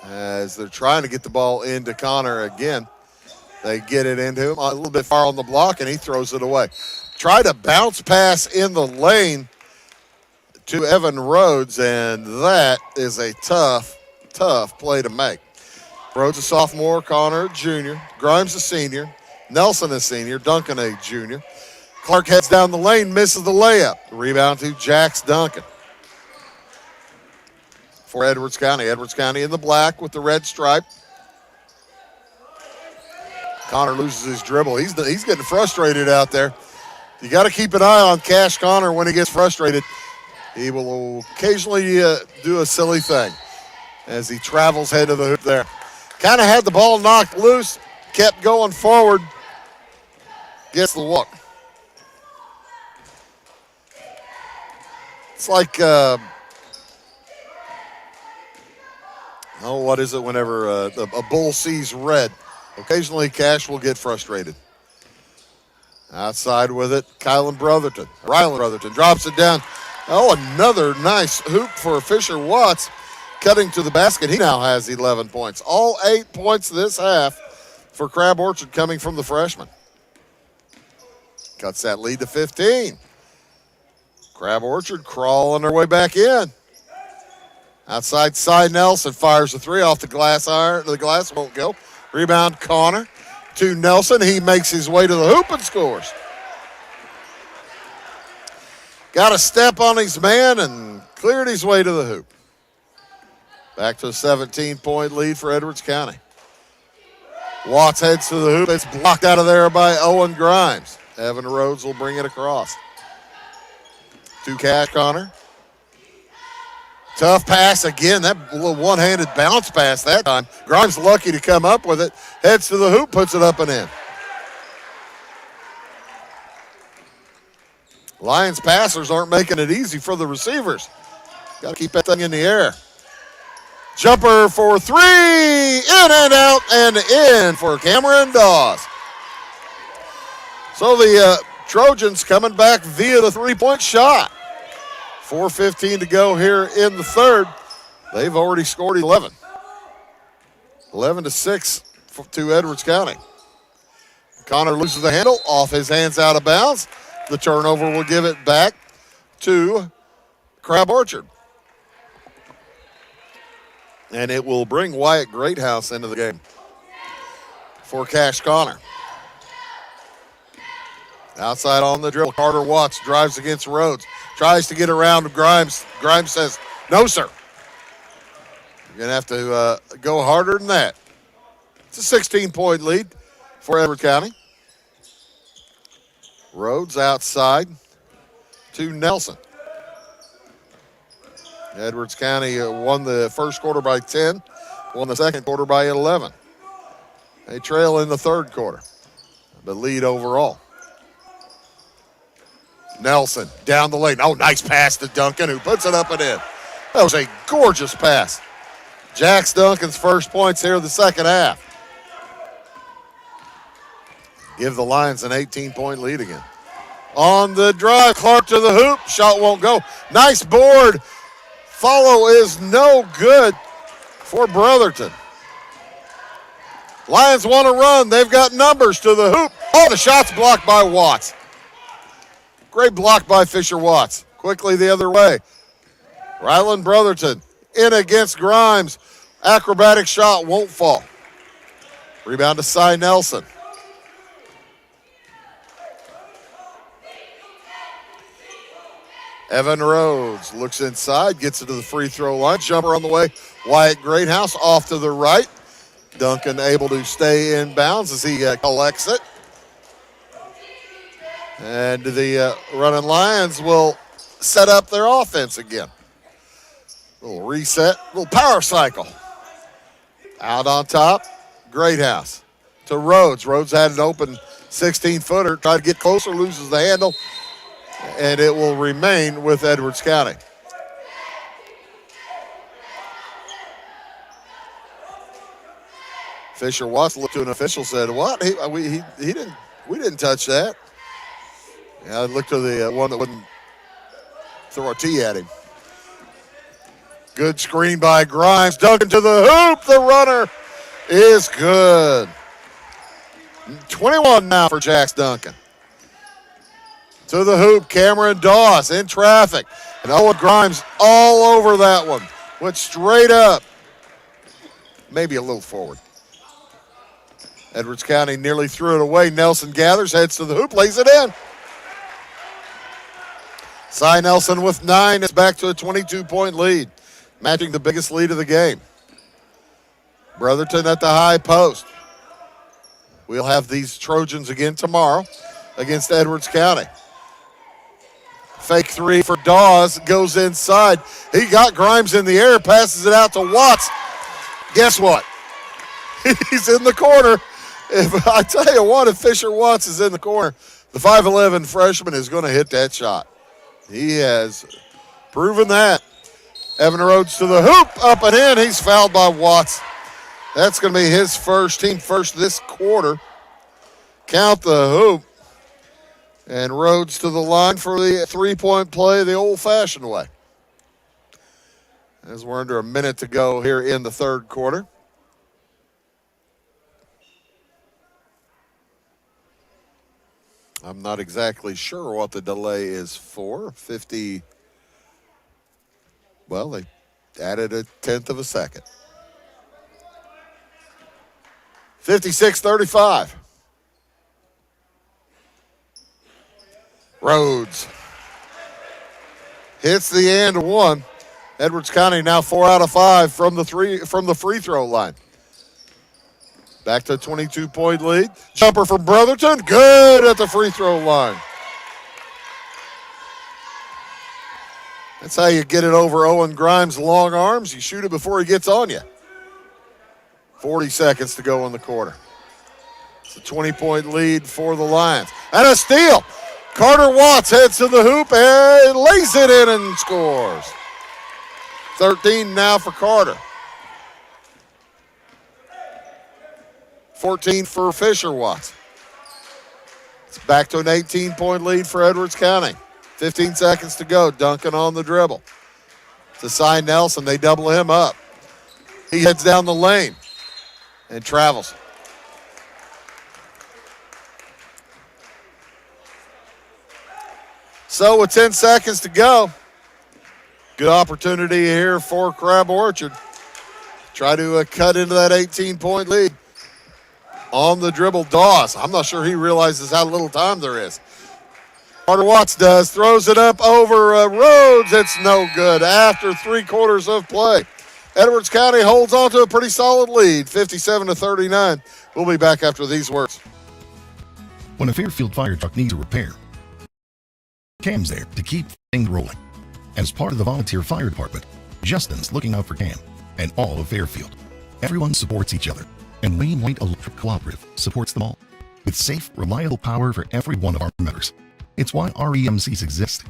as they're trying to get the ball into Connor again. They get it into him a little bit far on the block, and he throws it away. Try to bounce pass in the lane to Evan Rhodes, and that is a tough play to make. Rhodes a sophomore, Connor a junior, Grimes a senior, Nelson a senior, Duncan a junior. Clark heads down the lane, misses the layup. Rebound to Jax Duncan. For Edwards County. Edwards County in the black with the red stripe. Connor loses his dribble. He's getting frustrated out there. You got to keep an eye on Cash Connor when he gets frustrated. He will occasionally do a silly thing as he travels head to the hoop there. Kind of had the ball knocked loose, kept going forward, gets the walk. It's like, what is it whenever a bull sees red? Occasionally, Cash will get frustrated. Outside with it, Ryland Brotherton drops it down. Oh, another nice hoop for Fisher Watts. Cutting to the basket, he now has 11 points. All 8 points this half for Crab Orchard coming from the freshman. Cuts that lead to 15. Crab Orchard crawling their way back in. Outside Cy Nelson fires a 3 off the glass iron. The glass won't go. Rebound Connor to Nelson. He makes his way to the hoop and scores. got a step on his man and cleared his way to the hoop. Back to a 17-point lead for Edwards County. Watts heads to the hoop. It's blocked out of there by Owen Grimes. Evan Rhodes will bring it across. To Cash Connor. Tough pass again. That little one-handed bounce pass that time. Grimes lucky to come up with it. Heads to the hoop, puts it up and in. Lions passers aren't making it easy for the receivers. Got to keep that thing in the air. Jumper for three. In and out and in for Cameron Dawes. So the Trojans coming back via the three-point shot. 4:15 to go here in the third. They've already scored 11. 11-6 to Edwards County. Connor loses the handle, off his hands, out of bounds. The turnover will give it back to Crab Orchard. And it will bring Wyatt Greathouse into the game for Cash Connor. Outside on the dribble, Carter Watts drives against Rhodes. Tries to get around Grimes. Grimes says, no, sir. You're going to have to go harder than that. It's a 16-point lead for Edwards County. Rhodes outside to Nelson. Edwards County won the first quarter by 10, won the second quarter by 11. They trail in the third quarter, but lead overall. Nelson down the lane. Oh, nice pass to Duncan, who puts it up and in. That was a gorgeous pass. Jax Duncan's first points here in the second half. Give the Lions an 18-point lead again. On the drive, Clark to the hoop. Shot won't go. Nice board. Follow is no good for Brotherton. Lions want to run. They've got numbers to the hoop. Oh, the shot's blocked by Watts. Great block by Fisher Watts. Quickly the other way. Ryland Brotherton in against Grimes. Acrobatic shot won't fall. Rebound to Cy Nelson. Evan Rhodes looks inside, gets it to the free throw line. Jumper on the way. Wyatt Greathouse off to the right. Duncan able to stay in bounds as he collects it. And the running Lions will set up their offense again. Little reset, little power cycle. Out on top, Greathouse to Rhodes. Rhodes had an open 16-footer, tried to get closer, loses the handle, and it will remain with Edwards County. Fisher Watts looked to an official, said, "What? We didn't touch that." Yeah, I looked to the one that wouldn't throw a tee at him. Good screen by Grimes. Duncan to the hoop. The runner is good. 21 now for Jax Duncan. To the hoop, Cameron Dawes in traffic. And Owen Grimes all over that one. Went straight up. Maybe a little forward. Edwards County nearly threw it away. Nelson gathers, heads to the hoop, lays it in. Cy Nelson with 9. It's back to a 22-point lead, matching the biggest lead of the game. Brotherton at the high post. We'll have these Trojans again tomorrow against Edwards County. Fake three for Dawes, goes inside. He got Grimes in the air, passes it out to Watts. Guess what? He's in the corner. If I tell you what, if Fisher Watts is in the corner, the 5'11 freshman is going to hit that shot. He has proven that. Evan Rhodes to the hoop, up and in. He's fouled by Watts. That's going to be his first, team first this quarter. Count the hoop. And Rhodes to the line for the three-point play the old-fashioned way. As we're under a minute to go here in the third quarter. I'm not exactly sure what the delay is for. 50, well, they added a tenth of a second. 56-35. Rhodes hits the and one. Edwards County now 4 out of 5 from the free throw line. Back to a 22-point lead. Jumper from Brotherton, good at the free throw line. That's how you get it over Owen Grimes' long arms. You shoot it before he gets on you. 40 seconds to go in the quarter. It's a 20-point lead for the Lions. And a steal. Carter Watts heads to the hoop and lays it in and scores. 13 now for Carter. 14 for Fisher Watts. It's back to an 18-point lead for Edwards County. 15 seconds to go. Duncan on the dribble. To Cy Nelson. They double him up. He heads down the lane and travels. So with 10 seconds to go, good opportunity here for Crab Orchard. Try to cut into that 18-point lead. On the dribble, Dawes. I'm not sure he realizes how little time there is. Carter Watts does. Throws it up over Rhodes. It's no good after 3/4 of play. Edwards County holds on to a pretty solid lead, 57-39. We'll be back after these words. When a Fairfield fire truck needs a repair, Cam's there to keep things rolling. As part of the volunteer fire department, Justin's looking out for Cam and all of Fairfield. Everyone supports each other, and Wayne White Electric Cooperative supports them all with safe, reliable power for every one of our members. It's why REMCs exist,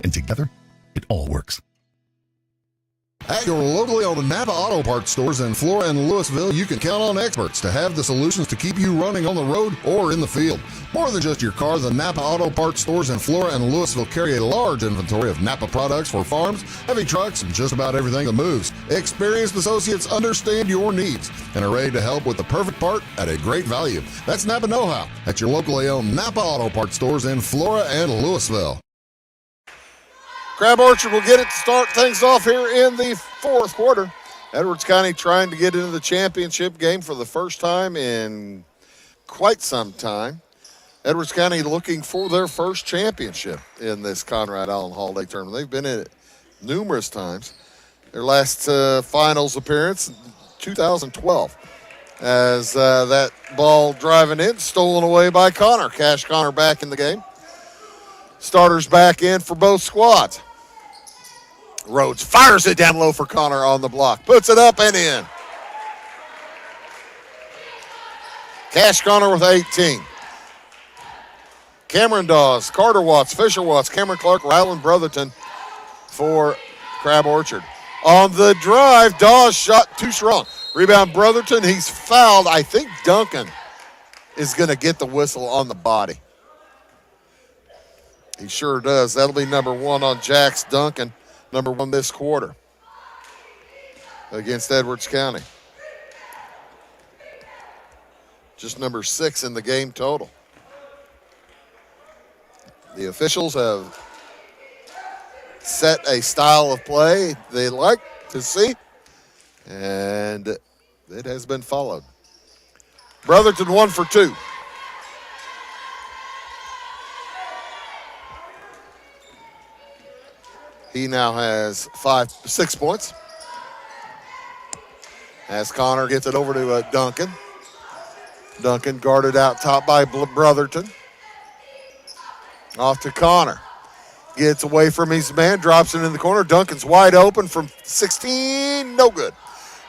and together, it all works. At your locally owned Napa Auto Parts stores in Flora and Louisville, you can count on experts to have the solutions to keep you running on the road or in the field. More than just your car, the Napa Auto Parts stores in Flora and Louisville carry a large inventory of Napa products for farms, heavy trucks, and just about everything that moves. Experienced associates understand your needs and are ready to help with the perfect part at a great value. That's Napa know-how at your locally owned Napa Auto Parts stores in Flora and Louisville. Crab Orchard will get it to start things off here in the fourth quarter. Edwards County trying to get into the championship game for the first time in quite some time. Edwards County looking for their first championship in this Conrad Allen Holiday Tournament. They've been in it numerous times. Their last finals appearance, 2012, as that ball driving in, stolen away by Connor. Cash Connor back in the game. Starters back in for both squads. Rhodes fires it down low for Connor on the block. Puts it up and in. Cash Connor with 18. Cameron Dawes, Carter Watts, Fisher Watts, Cameron Clark, Ryland Brotherton for Crab Orchard. On the drive, Dawes shot too strong. Rebound Brotherton. He's fouled. I think Duncan is going to get the whistle on the body. He sure does. That'll be number 1 on Jax Duncan. Number 1 this quarter against Edwards County. Just number 6 in the game total. The officials have set a style of play they like to see, and it has been followed. Brotherton 1 for 2. He now has 6 points. As Connor gets it over to Duncan. Duncan guarded out top by Brotherton. Off to Connor. Gets away from his man, drops it in the corner. Duncan's wide open from 16, no good.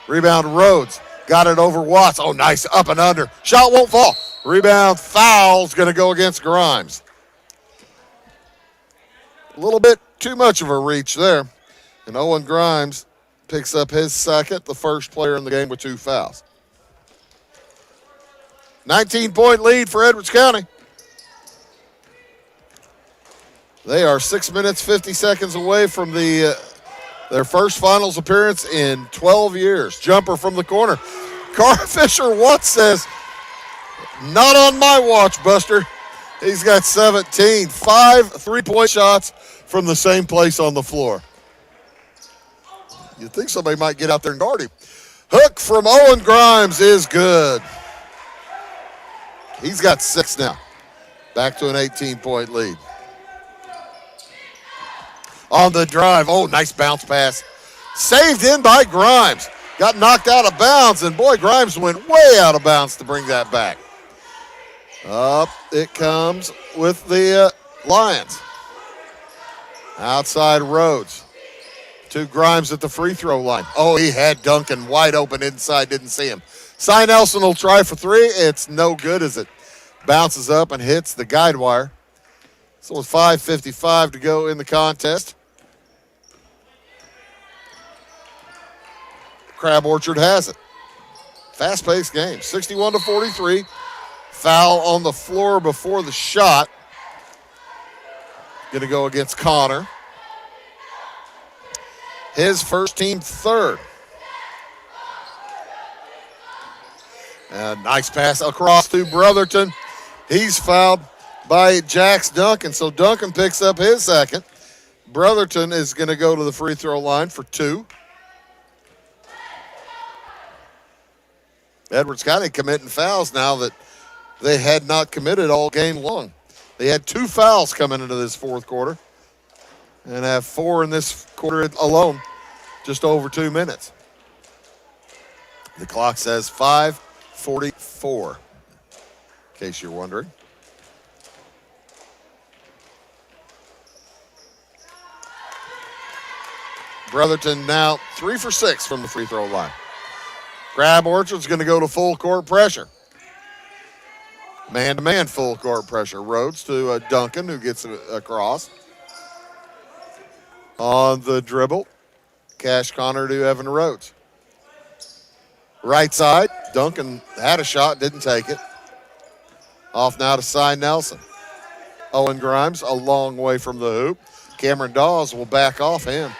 Rebound Rhodes. Got it over Watts. Oh, nice, up and under. Shot won't fall. Rebound foul's going to go against Grimes. A little bit too much of a reach there. And Owen Grimes picks up his second, the first player in the game with 2 fouls. 19-point lead for Edwards County. They are 6 minutes, 50 seconds away from their first finals appearance in 12 years. Jumper from the corner. Fisher Watts says, not on my watch, Buster. He's got 17. 5 3-point shots from the same place on the floor. You'd think somebody might get out there and guard him. Hook from Owen Grimes is good. He's got 6 now. Back to an 18-point lead. on the drive. Oh, nice bounce pass. Saved in by Grimes. Got knocked out of bounds, and boy, Grimes went way out of bounds to bring that back. Up it comes with the Lions. Outside Rhodes. To Grimes at the free throw line. Oh, he had Duncan wide open inside, didn't see him. Cy Nelson will try for three. It's no good as it bounces up and hits the guide wire. So with 5:55 to go in the contest, Crab Orchard has it. Fast-paced game, 61-43. Foul on the floor before the shot. Going to go against Connor. His first team third. And nice pass across to Brotherton. He's fouled by Jax Duncan, so Duncan picks up his second. Brotherton is going to go to the free throw line for two. Edwards County committing fouls now that they had not committed all game long. They had 2 fouls coming into this fourth quarter and have 4 in this quarter alone, just over 2 minutes. The clock says 5:44, in case you're wondering. Brotherton now 3 for 6 from the free throw line. Crab Orchard's going to go to full court pressure. Man-to-man full court pressure. Rhodes to Duncan, who gets it across. On the dribble, Cash Connor to Evan Rhodes. Right side, Duncan had a shot, didn't take it. Off now to Cy Nelson. Owen Grimes a long way from the hoop. Cameron Dawes will back off him.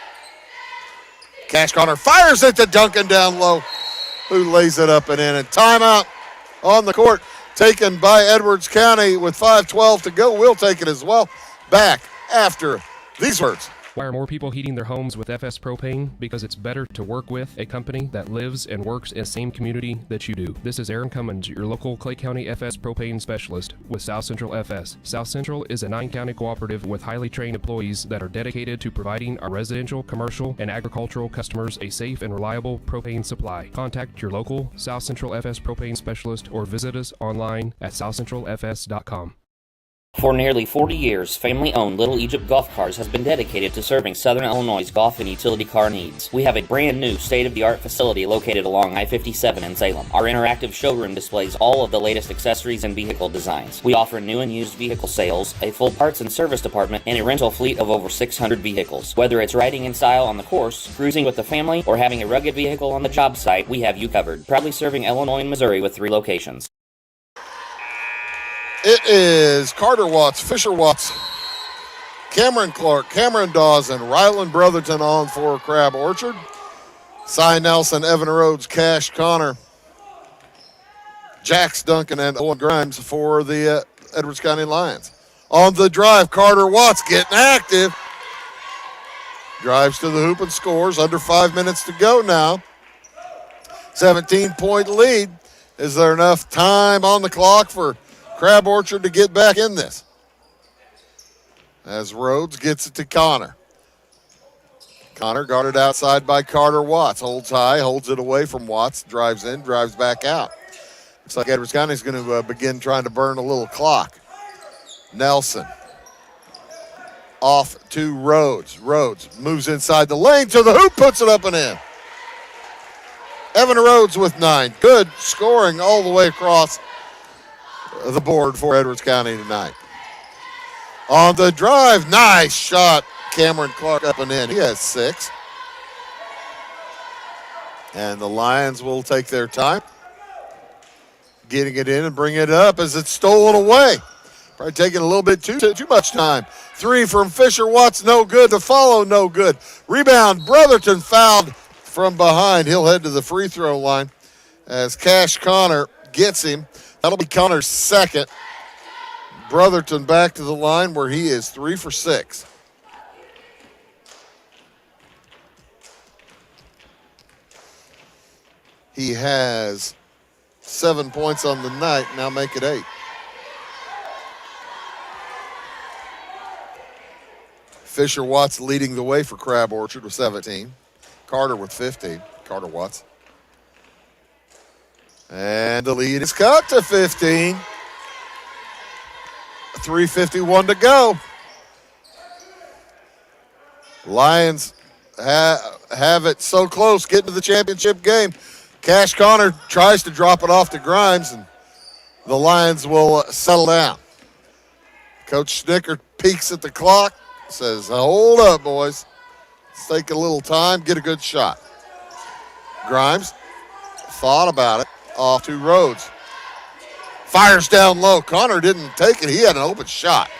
Cash Connor fires it to Duncan down low, who lays it up and in. And timeout on the court taken by Edwards County with 5:12 to go. We'll take it as well. Back after these words. Why are more people heating their homes with FS Propane? Because it's better to work with a company that lives and works in the same community that you do. This is Aaron Cummins, your local Clay County FS Propane specialist with South Central FS. South Central is a 9-county cooperative with highly trained employees that are dedicated to providing our residential, commercial, and agricultural customers a safe and reliable propane supply. Contact your local South Central FS Propane specialist or visit us online at southcentralfs.com. For nearly 40 years, family-owned Little Egypt Golf Cars has been dedicated to serving Southern Illinois' golf and utility car needs. We have a brand new state-of-the-art facility located along I-57 in Salem. Our interactive showroom displays all of the latest accessories and vehicle designs. We offer new and used vehicle sales, a full parts and service department, and a rental fleet of over 600 vehicles. Whether it's riding in style on the course, cruising with the family, or having a rugged vehicle on the job site, we have you covered. Proudly serving Illinois and Missouri with 3 locations. It is Carter Watts, Fisher Watts, Cameron Clark, Cameron Dawes, and Ryland Brotherton on for Crab Orchard. Cy Nelson, Evan Rhodes, Cash Connor, Jax Duncan, and Owen Grimes for the Edwards County Lions. On the drive, Carter Watts getting active. Drives to the hoop and scores. Under 5 minutes to go now. 17-point lead. Is there enough time on the clock for Crab Orchard to get back in this? As Rhodes gets it to Connor. Connor guarded outside by Carter Watts. Holds high, holds it away from Watts. Drives in, drives back out. Looks like Edwards County is going to begin trying to burn a little clock. Nelson. Off to Rhodes. Rhodes moves inside the lane to the hoop, puts it up and in. Evan Rhodes with 9. Good scoring all the way across the board for Edwards County tonight. On the drive, nice shot. Cameron Clark up and in. He has 6. And the Lions will take their time getting it in and bring it up as it's stolen away. Probably taking a little bit too much time. 3 from Fisher Watts, no good. To follow, no good. Rebound, Brotherton fouled from behind. He'll head to the free throw line as Cash Connor gets him. That'll be Connor's second. Brotherton back to the line where he is 3 for 6. He has 7 points on the night, now make it 8. Fisher Watts leading the way for Crab Orchard with 17. Carter with 15. Carter Watts. And the lead is cut to 15. 3:51 to go. Lions have it so close, getting to the championship game. Cash Connor tries to drop it off to Grimes, and the Lions will settle down. Coach Snicker peeks at the clock, says, hold up, boys. Let's take a little time, get a good shot. Grimes thought about it, off to Rhodes. Fires down low. Connor didn't take it. He had an open shot.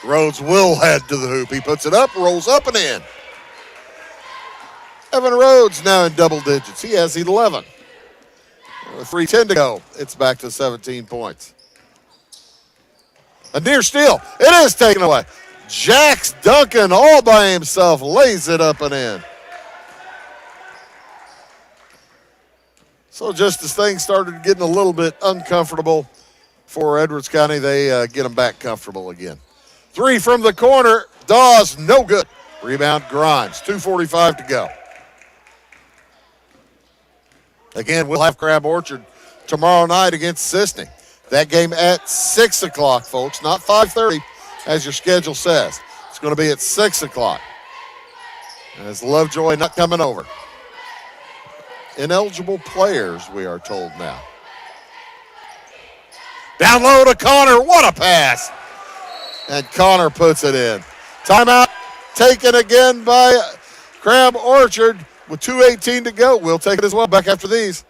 Rhodes will head to the hoop. He puts it up, rolls up and in. Evan Rhodes now in double digits. He has 11. 3:10 to go. It's back to 17 points. A near steal. It is taken away. Jax Duncan all by himself lays it up and in. So just as things started getting a little bit uncomfortable for Edwards County, they get them back comfortable again. 3 from the corner. Dawes, no good. Rebound Grimes. 2:45 to go. Again, we'll have Crab Orchard tomorrow night against Sisney. That game at 6 o'clock, folks, not 5:30 as your schedule says. It's going to be at 6 o'clock. As Lovejoy not coming over. Ineligible players, we are told now. Down low to Connor. What a pass. And Connor puts it in. Timeout taken again by Crab Orchard with 2:18 to go. We'll take it as well. Back after these.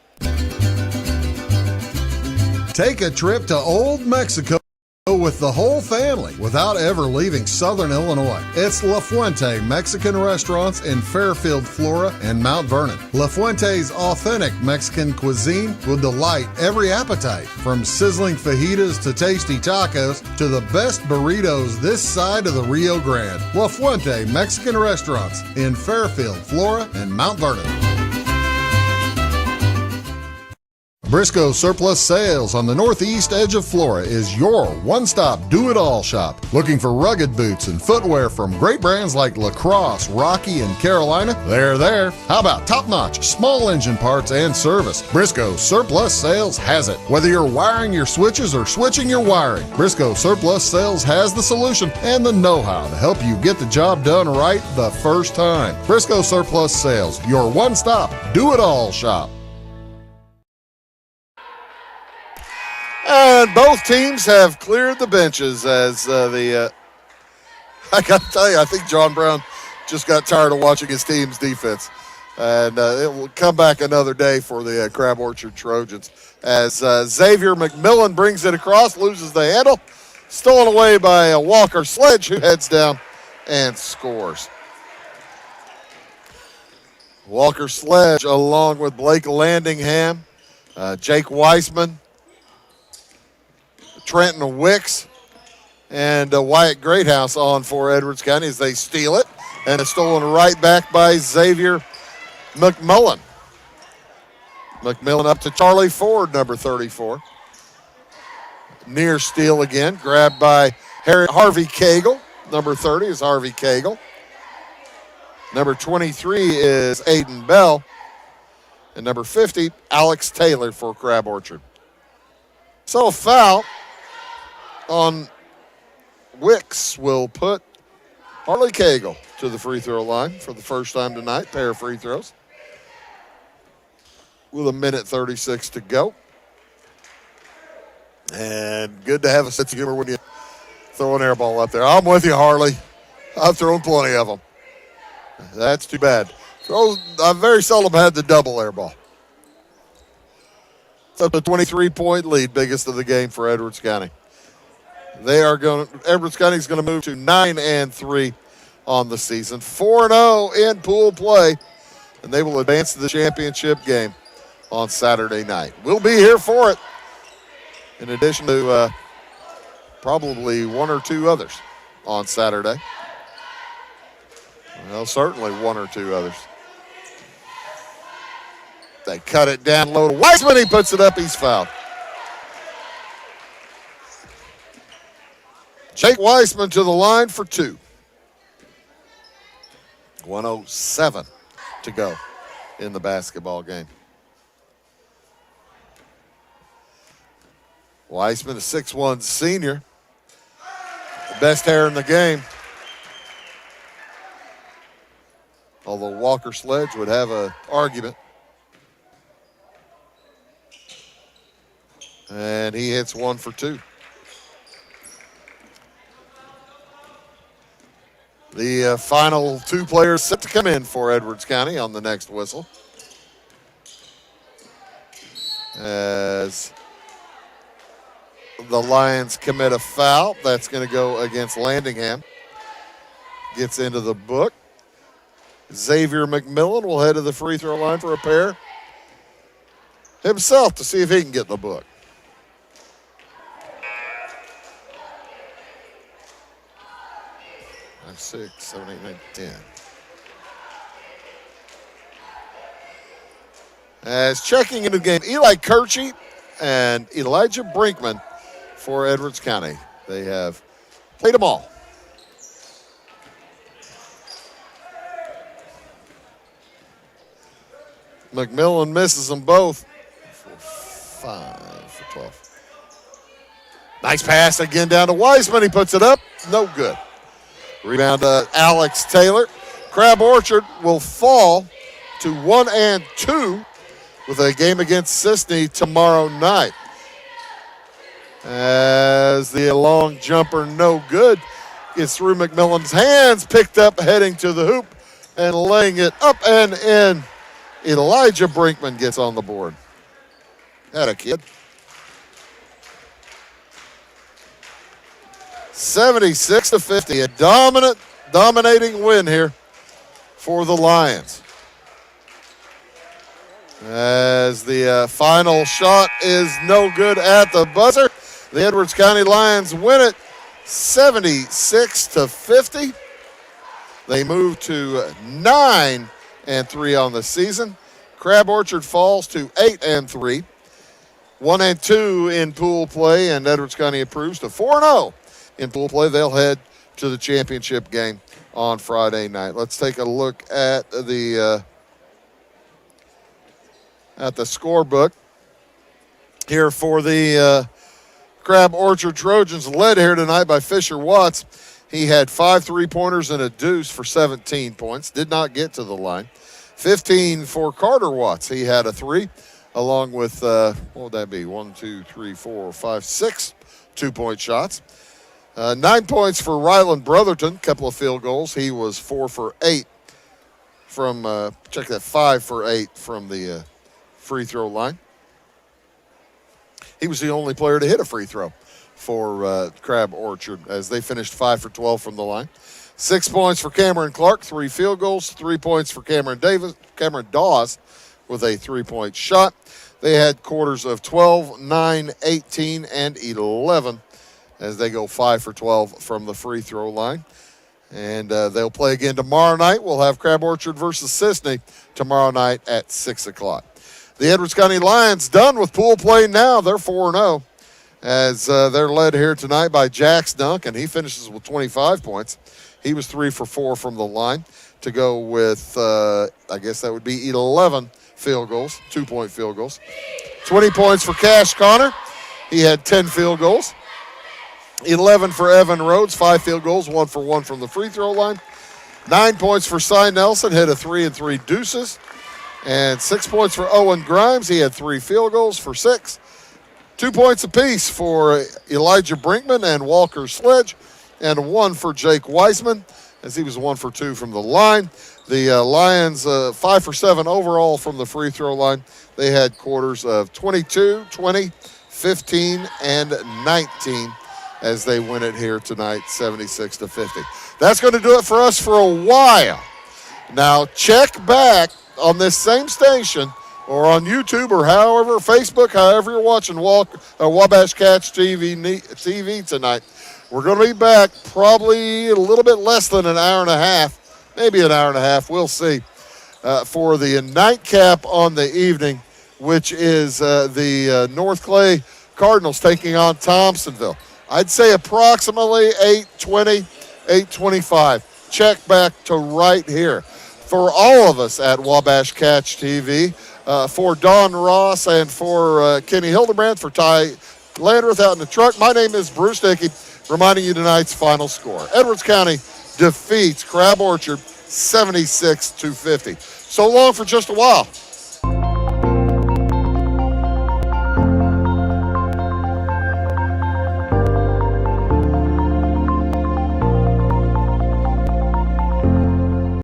Take a trip to Old Mexico with the whole family without ever leaving Southern Illinois. It's La Fuente Mexican Restaurants in Fairfield, Flora, and Mount Vernon. La Fuente's authentic Mexican cuisine will delight every appetite, from sizzling fajitas to tasty tacos to the best burritos this side of the Rio Grande. La Fuente Mexican Restaurants in Fairfield, Flora, and Mount Vernon. Briscoe Surplus Sales on the northeast edge of Flora is your one-stop do-it-all shop. Looking for rugged boots and footwear from great brands like Lacrosse, Rocky, and Carolina? They're there. How about top-notch small engine parts and service? Briscoe Surplus Sales has it. Whether you're wiring your switches or switching your wiring, Briscoe Surplus Sales has the solution and the know-how to help you get the job done right the first time. Briscoe Surplus Sales, your one-stop do-it-all shop. And both teams have cleared the benches as I got to tell you, I think John Brown just got tired of watching his team's defense. And it will come back another day for the Crab Orchard Trojans as Xavier McMillan brings it across, loses the handle, stolen away by Walker Sledge, who heads down and scores. Walker Sledge along with Blake Landingham, Jake Weissman, Trenton Wicks, and Wyatt Greathouse on for Edwards County as they steal it. And it's stolen right back by Xavier McMullen. McMillan up to Charlie Ford, number 34. Near steal again, grabbed by Harvey Cagle. Number 30 is Harvey Cagle. Number 23 is Aiden Bell. And number 50, Alex Taylor for Crab Orchard. So a foul on Wicks will put Harley Cagle to the free throw line for the first time tonight. Pair of free throws. With 1:36 to go. And good to have a sense of humor when you throw an air ball up there. I'm with you, Harley. I've thrown plenty of them. That's too bad. I've very seldom had the double air ball. It's up to 23-point lead, biggest of the game for Edwards County. Edwards County is going to move to 9-3 on the season, 4-0 in pool play, and they will advance to the championship game on Saturday night. We'll be here for it, in addition to probably one or two others on Saturday. Well, certainly one or two others. They cut it down low to Weissman. He puts it up. He's fouled. Jake Weissman to the line for two. 1:07 to go in the basketball game. Weissman, a 6'1" senior. The best hair in the game. Although Walker Sledge would have an argument. And he hits one for two. The final two players set to come in for Edwards County on the next whistle. As the Lions commit a foul, that's going to go against Landingham. Gets into the book. Xavier McMillan will head to the free throw line for a pair himself to see if he can get in the book. Five, 6, 7, 8, 9, 10. As checking into the game, Eli Kirchie and Elijah Brinkman for Edwards County. They have played them all. McMillan misses them both. 5 for 12. Nice pass again down to Weissman. He puts it up. No good. Rebound to Alex Taylor. Crab Orchard will fall to 1-2 with a game against Sisney tomorrow night. As the long jumper, no good, gets through McMillan's hands, picked up, heading to the hoop, and laying it up and in. Elijah Brinkman gets on the board. That a kid. 76-50, a dominating win here for the Lions. As the final shot is no good at the buzzer. The Edwards County Lions win it 76-50. They move to 9-3 on the season. Crab Orchard falls to 8-3. 1-2 in pool play, and Edwards County improves to 4-0 in pool play. They'll head to the championship game on Friday night. Let's take a look at the scorebook here for the Crab Orchard Trojans, led here tonight by Fisher Watts. He had 5 3-pointers and a deuce for 17 points. Did not get to the line. 15 for Carter Watts. He had a 3, along with, what would that be? 1, 2, 3, 4, 5, 6 2-point shots. 9 points for Ryland Brotherton, couple of field goals. He was 4 for 8 from, 5 for 8 from the free throw line. He was the only player to hit a free throw for Crab Orchard as they finished 5 for 12 from the line. 6 points for Cameron Clark, 3 field goals, 3 points for Cameron Dawes with a 3-point shot. They had quarters of 12, 9, 18, and 11 as they go 5 for 12 from the free throw line. And they'll play again tomorrow night. We'll have Crab Orchard versus Sisney tomorrow night at 6 o'clock. The Edwards County Lions done with pool play now. They're 4-0 as they're led here tonight by Jax Duncan. He finishes with 25 points. He was 3 for 4 from the line to go with, I guess that would be 11 field goals, 2-point field goals. 20 points for Cash Connor. He had 10 field goals. 11 for Evan Rhodes, 5 field goals, 1 for 1 from the free throw line. 9 points for Cy Nelson, hit a 3 and 3 deuces. And 6 points for Owen Grimes. He had 3 field goals for 6. 2 points apiece for Elijah Brinkman and Walker Sledge, and 1 for Jake Weissman, as he was 1 for 2 from the line. The Lions, 5 for 7 overall from the free throw line. They had quarters of 22, 20, 15, and 19 as they win it here tonight, 76-50. That's going to do it for us for a while. Now check back on this same station or on YouTube or however, Facebook, however you're watching Wabash Cats TV tonight. We're going to be back probably a little bit less than an hour and a half, maybe an hour and a half, we'll see, for the nightcap on the evening, which is the North Clay Cardinals taking on Thompsonville. I'd say approximately 8:20, 8:25. Check back to right here. For all of us at Wabash Catch TV, for Don Ross and for Kenny Hildebrand, for Ty Landreth out in the truck, my name is Bruce Dickey, reminding you tonight's final score. Edwards County defeats Crab Orchard 76-50. So long for just a while.